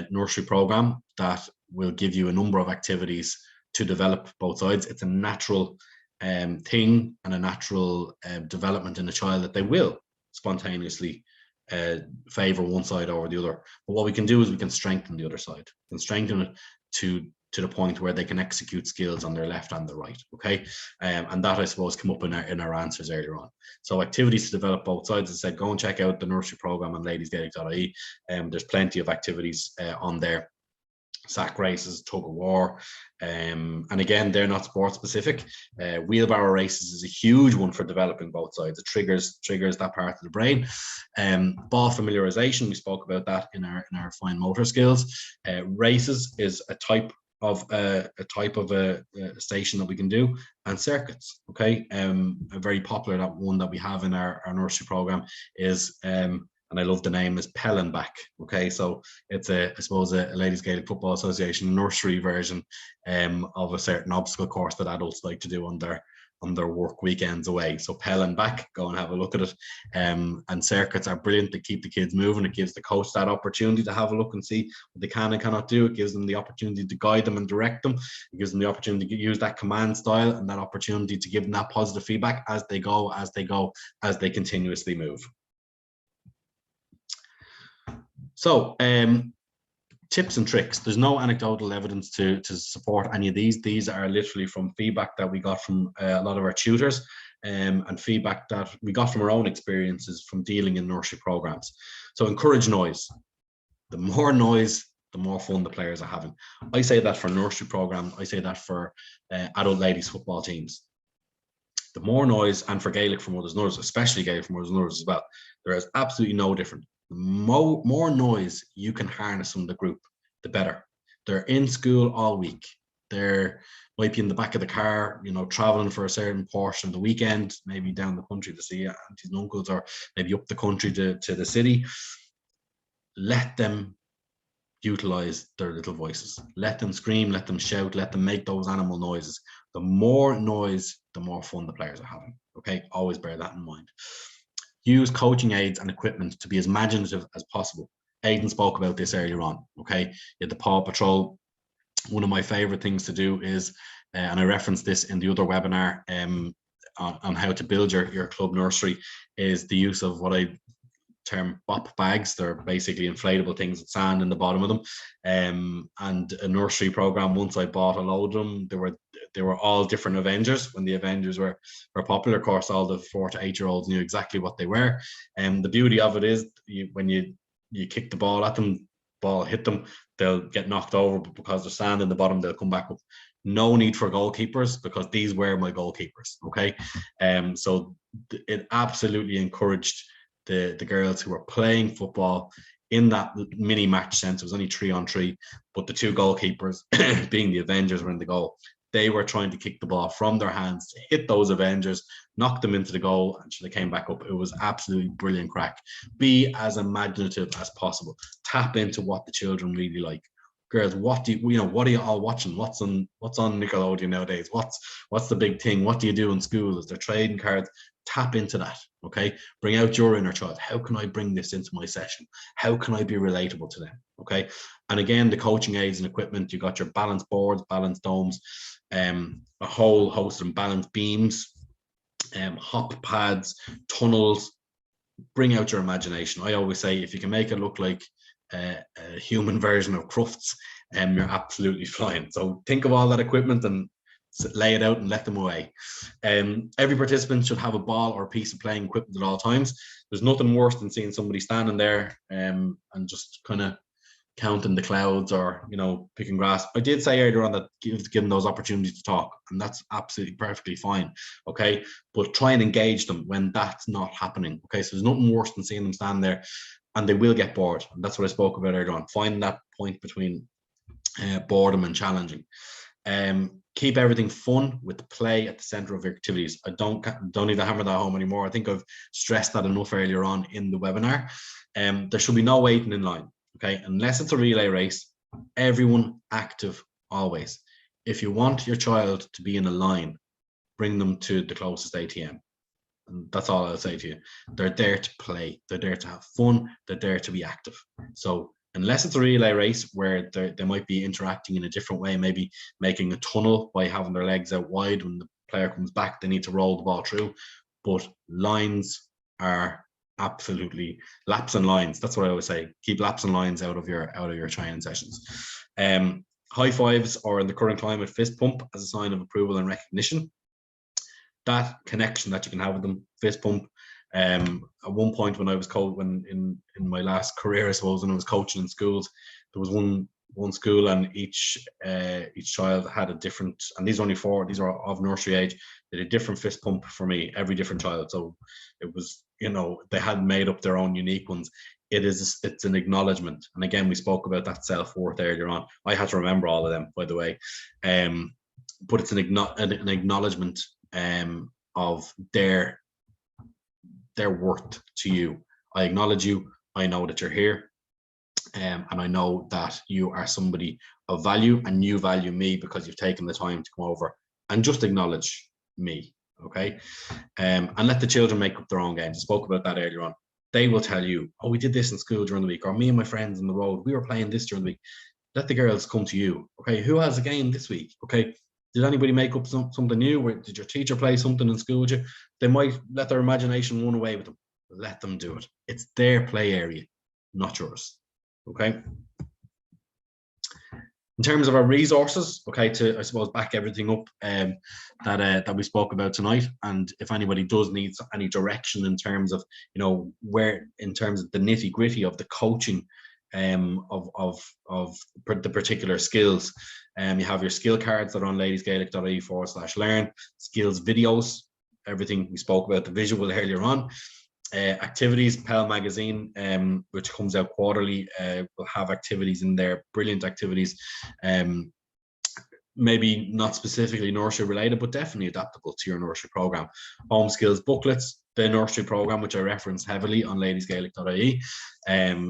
nursery program that will give you a number of activities to develop both sides. It's a natural thing and a natural development in a child that they will spontaneously favor one side over the other. But what we can do is we can strengthen the other side. We can strengthen it to the point where they can execute skills on their left and the right. Okay, and that I suppose come up in our answers earlier on. So activities to develop both sides. As I said, go and check out the nursery program on ladiesgaelic.ie. There's plenty of activities on there. Sack races, tug of war, and again, they're not sport specific. Wheelbarrow races is a huge one for developing both sides. It triggers that part of the brain. Ball familiarization, we spoke about that in our fine motor skills. Races is a type of a station that we can do, and circuits. Okay, a very popular one that we have in our nursery program is and I love the name, is Pelling Back. Okay, so it's I suppose a Ladies Gaelic Football Association nursery version of a certain obstacle course that adults like to do on their work weekends away. So Pelling Back, go and have a look at it. And circuits are brilliant to keep the kids moving. It gives the coach that opportunity to have a look and see what they can and cannot do. It gives them the opportunity to guide them and direct them. It gives them the opportunity to use that command style and that opportunity to give them that positive feedback as they they continuously move. So tips and tricks. There's no anecdotal evidence to support any of these. These are literally from feedback that we got from a lot of our tutors, and feedback that we got from our own experiences from dealing in nursery programs. So encourage noise. The more noise, the more fun the players are having. I say that for nursery programs. I say that for adult ladies football teams. The more noise, and for Gaelic for Mothers and Others, especially Gaelic for Mothers and Others as well, there is absolutely no different. The more noise you can harness from the group, the better. They're in school all week. They're might be in the back of the car, you know, traveling for a certain portion of the weekend, maybe down the country to see aunties and uncles, or maybe up the country to the city. Let them utilize their little voices. Let them scream, let them shout, let them make those animal noises. The more noise, the more fun the players are having. Okay, always bear that in mind. Use coaching aids and equipment to be as imaginative as possible. Aidan spoke about this earlier on. Okay, you had the Paw Patrol. One of my favorite things to do is, and I referenced this in the other webinar on how to build your club nursery, is the use of what I term bop bags. They're basically inflatable things with sand in the bottom of them. And a nursery program, once I bought a load of them, they were all different Avengers. When the Avengers were popular, of course, all the 4 to 8 year olds knew exactly what they were. And the beauty of it is, when you kick the ball at them, ball hit them, they'll get knocked over, but because there's sand in the bottom, they'll come back up. No need for goalkeepers, because these were my goalkeepers. Okay, so it absolutely encouraged the girls who were playing football in that mini match sense. It was only 3-on-3, but the 2 goalkeepers, being the Avengers, were in the goal. They were trying to kick the ball from their hands to hit those Avengers, knock them into the goal, and they came back up. It was absolutely brilliant crack. Be as imaginative as possible. Tap into what the children really like. Girls, what are you all watching? What's on Nickelodeon nowadays? What's the big thing? What do you do in school? Is there trading cards? Tap into that. Okay, bring out your inner child. How can I bring this into my session? How can I be relatable to them? Okay, and again, the coaching aids and equipment. You got your balance boards, balance domes, a whole host of balance beams, hop pads, tunnels. Bring out your imagination. I always say, if you can make it look like a human version of Crufts, you're absolutely flying. So think of all that equipment and lay it out and let them away. Every participant should have a ball or a piece of playing equipment at all times. There's nothing worse than seeing somebody standing there and just kind of counting the clouds, or picking grass. I did say earlier on that give them those opportunities to talk, and that's absolutely perfectly fine. Okay, but try and engage them when that's not happening. Okay, so there's nothing worse than seeing them stand there, and they will get bored. And that's what I spoke about earlier on. Find that point between boredom and challenging. Keep everything fun with play at the center of your activities. I don't need to hammer that home anymore. I think I've stressed that enough earlier on in the webinar. There should be no waiting in line. Okay, unless it's a relay race, everyone active always. If you want your child to be in a line, bring them to the closest ATM. And that's all I'll say to you. They're there to play. They're there to have fun. They're there to be active. So unless it's a relay race where they might be interacting in a different way, maybe making a tunnel by having their legs out wide, when the player comes back, they need to roll the ball through. But lines are absolutely laps and lines. That's what I always say. Keep laps and lines out of your training sessions. High fives, or in the current climate, fist pump as a sign of approval and recognition. That connection that you can have with them, fist pump. At one point when I was in my last career, I suppose, when I was coaching in schools, there was one school, and each child had a different, and these are only 4, these are of nursery age, they did a different fist pump for me, every different child. So it was, they had made up their own unique ones. It's an acknowledgement. And again, we spoke about that self-worth earlier on. I had to remember all of them, by the way. But it's an acknowledgement of their worth to you. I acknowledge you. I know that you're here. And I know that you are somebody of value, and you value me because you've taken the time to come over and just acknowledge me. Okay. And let the children make up their own games. I spoke about that earlier on. They will tell you, oh, we did this in school during the week, or me and my friends on the road, we were playing this during the week. Let the girls come to you. Okay. Who has a game this week? Okay. Did anybody make up something new? Or did your teacher play something in school with you? They might let their imagination run away with them. Let them do it. It's their play area, not yours. Okay. In terms of our resources, okay, to, I suppose, back everything up that we spoke about tonight, and if anybody does need any direction in terms of, you know, where, in terms of the nitty gritty of the coaching of the particular skills, you have your skill cards that are on ladiesgaelic.ie/learn, skills videos, everything we spoke about, the visual earlier on. Activities, Pell magazine, which comes out quarterly, will have activities in there, brilliant activities, maybe not specifically nursery related, but definitely adaptable to your nursery program. Home skills booklets, the nursery program, which I reference heavily on ladiesgaelic.ie.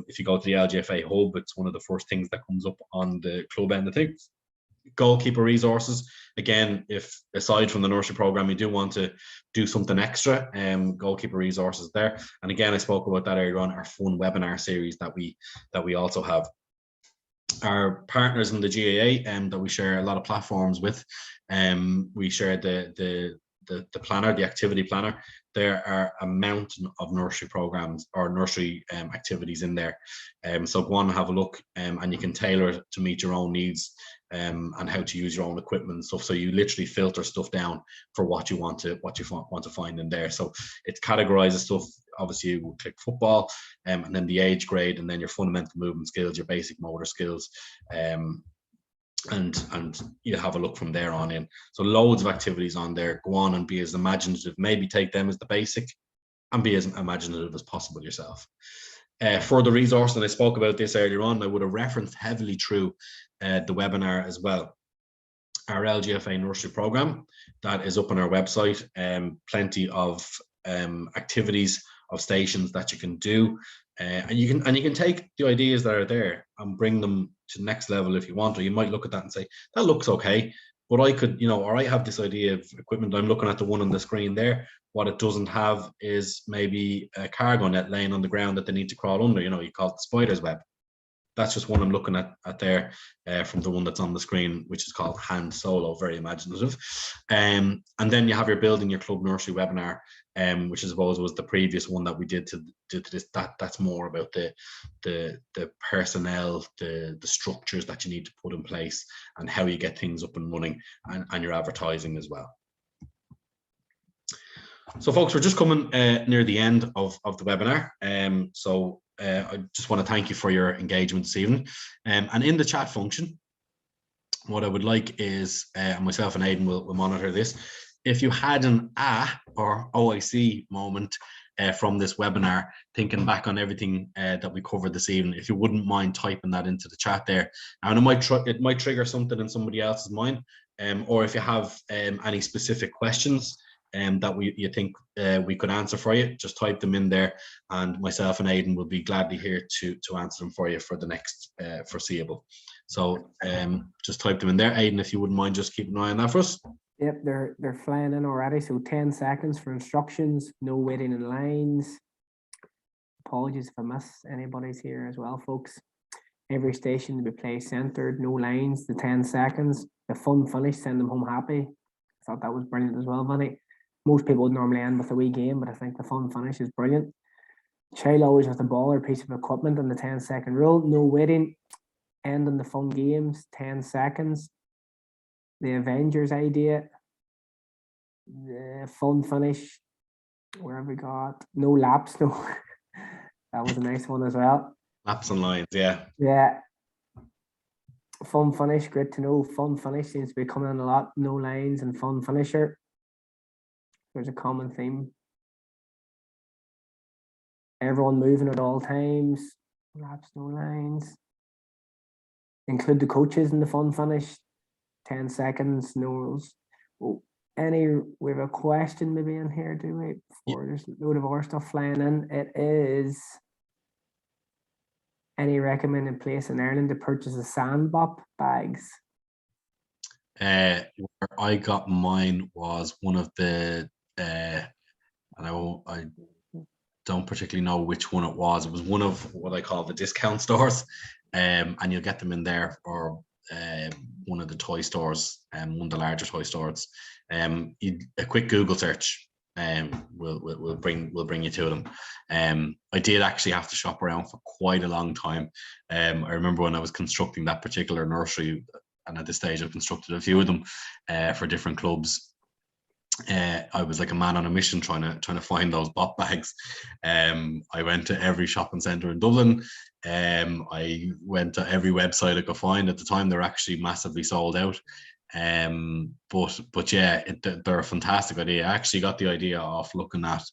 If you go to the LGFA hub, it's one of the first things that comes up on the club end of things. Goalkeeper Resources, again, if aside from the nursery program you do want to do something extra, Goalkeeper Resources there. And again, I spoke about that earlier on, our fun webinar series that we also have. Our partners in the GAA that we share a lot of platforms with, we share the planner, the activity planner. There are a mountain of nursery programs or nursery activities in there. So go on and have a look, and you can tailor it to meet your own needs, and how to use your own equipment and stuff. So you literally filter stuff down for what you want to find in there. So it categorizes stuff. Obviously, you will click football, and then the age grade, and then your fundamental movement skills, your basic motor skills, and you have a look from there on in. So loads of activities on there. Go on and be as imaginative. Maybe take them as the basic, and be as imaginative as possible yourself. For the resource, and I spoke about this earlier on, I would have referenced heavily through the webinar as well. Our LGFA nursery program that is up on our website. Plenty of activities, of stations that you can do, and you can take the ideas that are there and bring them to the next level if you want. Or you might look at that and say, that looks okay, but I could, you know, or I have this idea of equipment. I'm looking at the one on the screen there. What it doesn't have is maybe a cargo net laying on the ground that they need to crawl under. You know, you call it the spider's web. That's just one I'm looking at there, from the one that's on the screen, which is called Hand Solo, very imaginative. And then you have your Building Your Club Nursery webinar, which I suppose was the previous one that we did to this. That's more about the personnel, the structures that you need to put in place, and how you get things up and running, and your advertising as well. So folks, we're just coming near the end of the webinar. I just want to thank you for your engagement this evening. And in the chat function, what I would like is, myself and Aidan will monitor this. If you had an or OIC moment from this webinar, thinking back on everything that we covered this evening, if you wouldn't mind typing that into the chat there. And it might trigger something in somebody else's mind, or if you have any specific questions that you think we could answer for you, just type them in there, and myself and Aidan will be gladly here to answer them for you for the next foreseeable. So just type them in there. Aidan, if you wouldn't mind just keeping an eye on that for us. Yep, they're flying in already. So 10 seconds for instructions, no waiting in lines. Apologies if I miss anybody's here as well, folks. Every station to be play centered, no lines, the 10 seconds. The fun finish, send them home happy. I thought that was brilliant as well, Vinny. Most people would normally end with a wee game, but I think the fun finish is brilliant. Child always with the ball or piece of equipment and the 10-second rule. No waiting. Ending the fun games, 10 seconds. The Avengers idea. The fun finish. Where have we got? No laps, no. That was a nice one as well. Laps and lines, yeah. Yeah. Fun finish, great to know. Fun finish seems to be coming in a lot. No lines and fun finisher. There's a common theme. Everyone moving at all times. Laps, no lines. Include the coaches in the fun finish. 10 seconds, no rules. Oh, we have a question maybe in here, do we? Before there's a load of our stuff flying in. It is, Any recommended place in Ireland to purchase the sandbop bags? Where I got mine was one of the, and I don't particularly know which one it was. It was one of what I call the discount stores, and you'll get them in there, or one of the toy stores, one of the larger toy stores. A quick Google search will bring you to them. I did actually have to shop around for quite a long time. I remember when I was constructing that particular nursery, and at this stage I've constructed a few of them for different clubs. I was like a man on a mission trying to find those bot bags. I went to every shopping centre in Dublin. I went to every website I could find. At the time, they're actually massively sold out. But yeah, they're a fantastic idea. I actually got the idea off looking at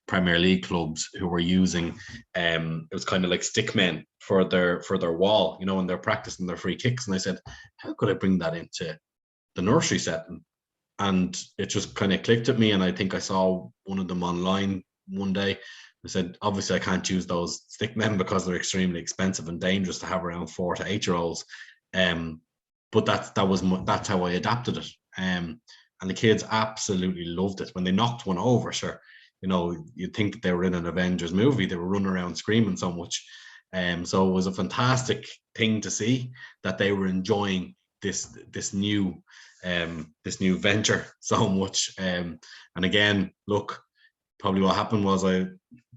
Premier League clubs who were using it was kind of like stick men for their wall, you know, when they're practicing their free kicks. And I said, how could I bring that into the nursery setting? And it just kind of clicked at me, and I think I saw one of them online one day. I said, obviously I can't use those stick men because they're extremely expensive and dangerous to have around 4 to 8 year olds. But that's how I adapted it. And the kids absolutely loved it. When they knocked one over, sure, you know, you'd think that they were in an Avengers movie. They were running around screaming so much. So it was a fantastic thing to see that they were enjoying this new venture so much. And again, look, probably what happened was I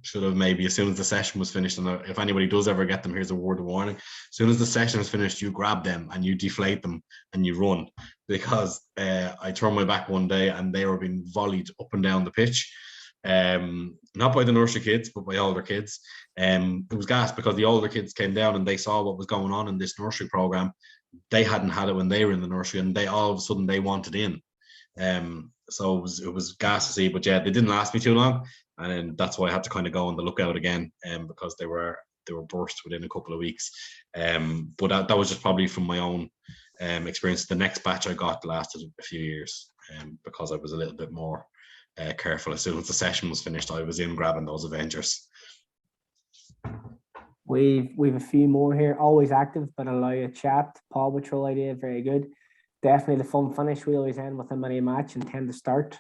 should have maybe, as soon as the session was finished, and if anybody does ever get them, here's a word of warning: as soon as the session is finished, you grab them and you deflate them and you run, because I turned my back one day and they were being volleyed up and down the pitch, not by the nursery kids but by older kids. It was gas because the older kids came down and they saw what was going on in this nursery program. They hadn't had it when they were in the nursery, and they all of a sudden they wanted in. So it was gas to see, but yeah, they didn't last me too long, and then that's why I had to kind of go on the lookout again, because they were burst within a couple of weeks. But that was just probably from my own experience. The next batch I got lasted a few years, because I was a little bit more careful. As soon as the session was finished, I was in grabbing those Avengers. We've a few more here. Always active, but allow you chat. Paw Patrol idea, very good. Definitely the fun finish. We always end with a mini match and tend to start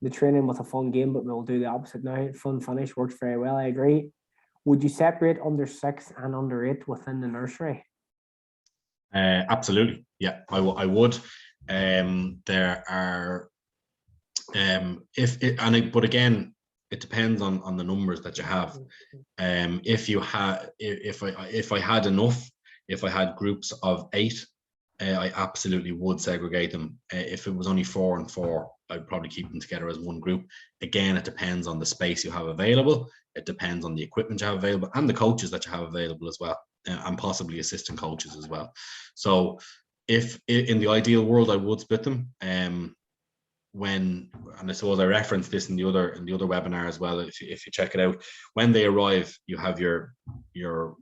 the training with a fun game, but we'll do the opposite now. Fun finish works very well. I agree. Would you separate under 6 and under 8 within the nursery? Absolutely, yeah, I would. There are, but again, it depends on the numbers that you have. If I had groups of 8, I absolutely would segregate them. If it was only 4 and 4, I'd probably keep them together as one group. Again, it depends on the space you have available. It depends on the equipment you have available and the coaches that you have available as well, and possibly assistant coaches as well. So if in the ideal world, I would split them. And I suppose I referenced this in the other webinar as well. If you check it out, when they arrive, you have your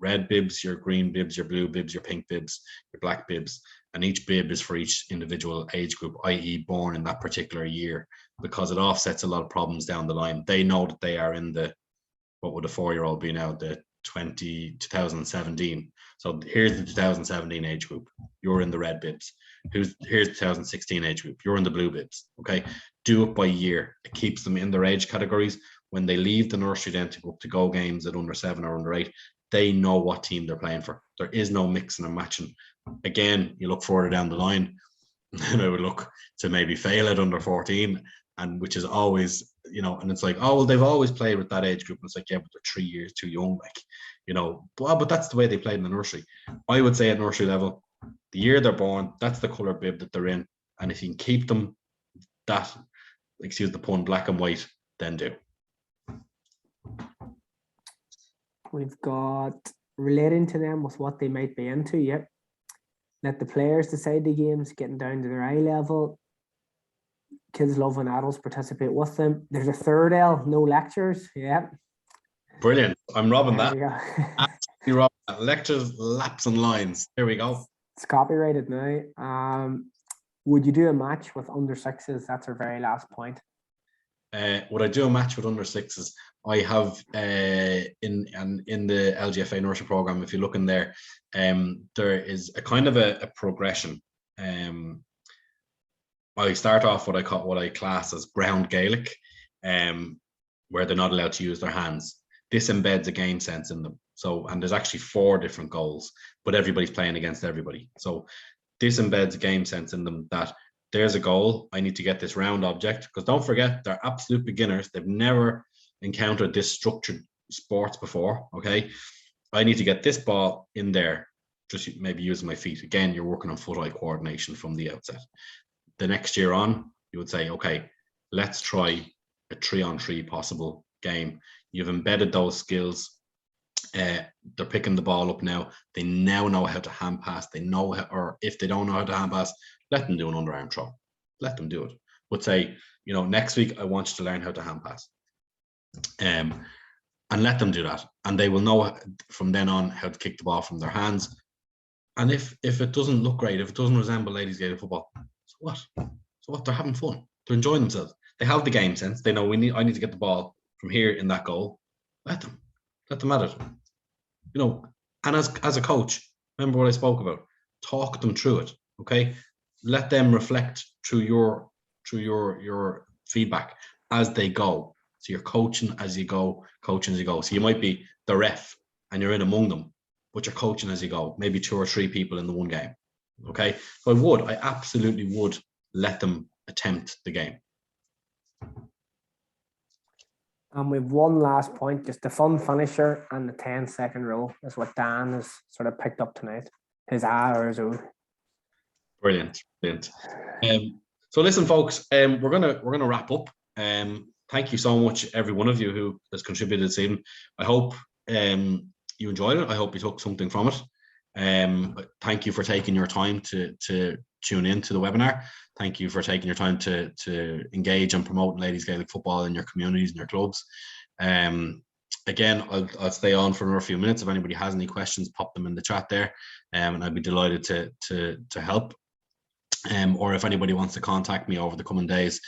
red bibs, your green bibs, your blue bibs, your pink bibs, your black bibs, and each bib is for each individual age group, i.e. born in that particular year, because it offsets a lot of problems down the line. They know that they are in the, what would a 4-year-old be now, the 2017. So here's the 2017 age group. You're in the red bibs. Here's the 2016 age group. You're in the blue bibs. Okay. Do it by year. It keeps them in their age categories. When they leave the nursery then to go up to go games at under 7 or under 8, they know what team they're playing for. There is no mixing and matching. Again, you look further down the line, and I would look to maybe fail at under 14, and which is always, you know, and it's like, oh, well, they've always played with that age group. And it's like, yeah, but they're 3 years too young, like, you know, but that's the way they played in the nursery. I would say at nursery level, the year they're born, that's the color bib that they're in. And if you can keep them that, excuse the pun, black and white, then do. We've got relating to them with what they might be into. Yep. Let the players decide the games, getting down to their eye level. Kids love when adults participate with them. There's a third L, no lectures. Yeah. Brilliant. I'm robbing There that. we go. Absolutely robbing that. Lectures, laps and lines. There we go. It's copyrighted now. Would you do a match with under 6s? That's our very last point. would I do a match with under sixes? I have in the LGFA nursery program, if you look in there, there is a kind of a progression. I start off what I class as ground Gaelic, where they're not allowed to use their hands. This embeds a game sense in them. So, and there's actually 4 different goals, but everybody's playing against everybody. So this embeds a game sense in them that there's a goal. I need to get this round object, because don't forget, they're absolute beginners. They've never encountered this structured sports before. Okay. I need to get this ball in there, just maybe using my feet. Again, you're working on foot-eye coordination from the outset. The next year on, you would say, okay, let's try a 3-on-3 possible game. You've embedded those skills. They're picking the ball up now. They now know how to hand pass. They know how, or if they don't know how to hand pass, let them do an underarm throw. Let them do it. But say, next week I want you to learn how to hand pass. And let them do that. And they will know from then on how to kick the ball from their hands. And if it doesn't look great, if it doesn't resemble ladies' Gaelic football, so what? So what? They're having fun. They're enjoying themselves. They have the game sense. They know I need to get the ball from here in that goal. Let them at it. And as a coach, remember what I spoke about. Talk them through it. Okay. Let them reflect through your feedback as they go. So you're coaching as you go. So you might be the ref and you're in among them, but you're coaching as you go. Maybe 2 or 3 people in the one game. Okay. So I absolutely would let them attempt the game. And we've one last point, just the fun finisher and the 10-second rule is what Dan has sort of picked up tonight. His A or his O. Brilliant. So listen, folks, we're gonna wrap up. Thank you so much, every one of you who has contributed this evening. I hope you enjoyed it. I hope you took something from it. Thank you for taking your time to tune in to the webinar. Thank you for taking your time to engage and promote ladies Gaelic football in your communities and your clubs. Again, I'll stay on for another few minutes. If anybody has any questions, pop them in the chat there, and I'd be delighted to help. Or if anybody wants to contact me over the coming days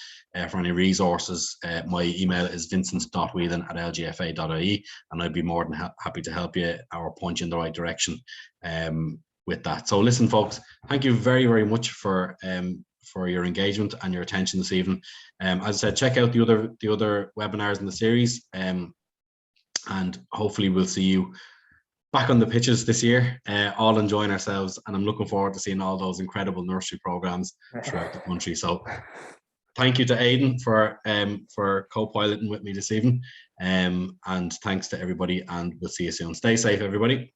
for any resources, my email is vincent.whelan@lgfa.ie, and I'd be more than happy to help you or point you in the right direction with that. So listen, folks, thank you very, very much for your engagement and your attention this evening. As I said, check out the other webinars in the series, and hopefully we'll see you back on the pitches this year, all enjoying ourselves, and I'm looking forward to seeing all those incredible nursery programs throughout the country. So thank you to Aidan for co-piloting with me this evening, and thanks to everybody, and we'll see you soon. Stay safe, everybody.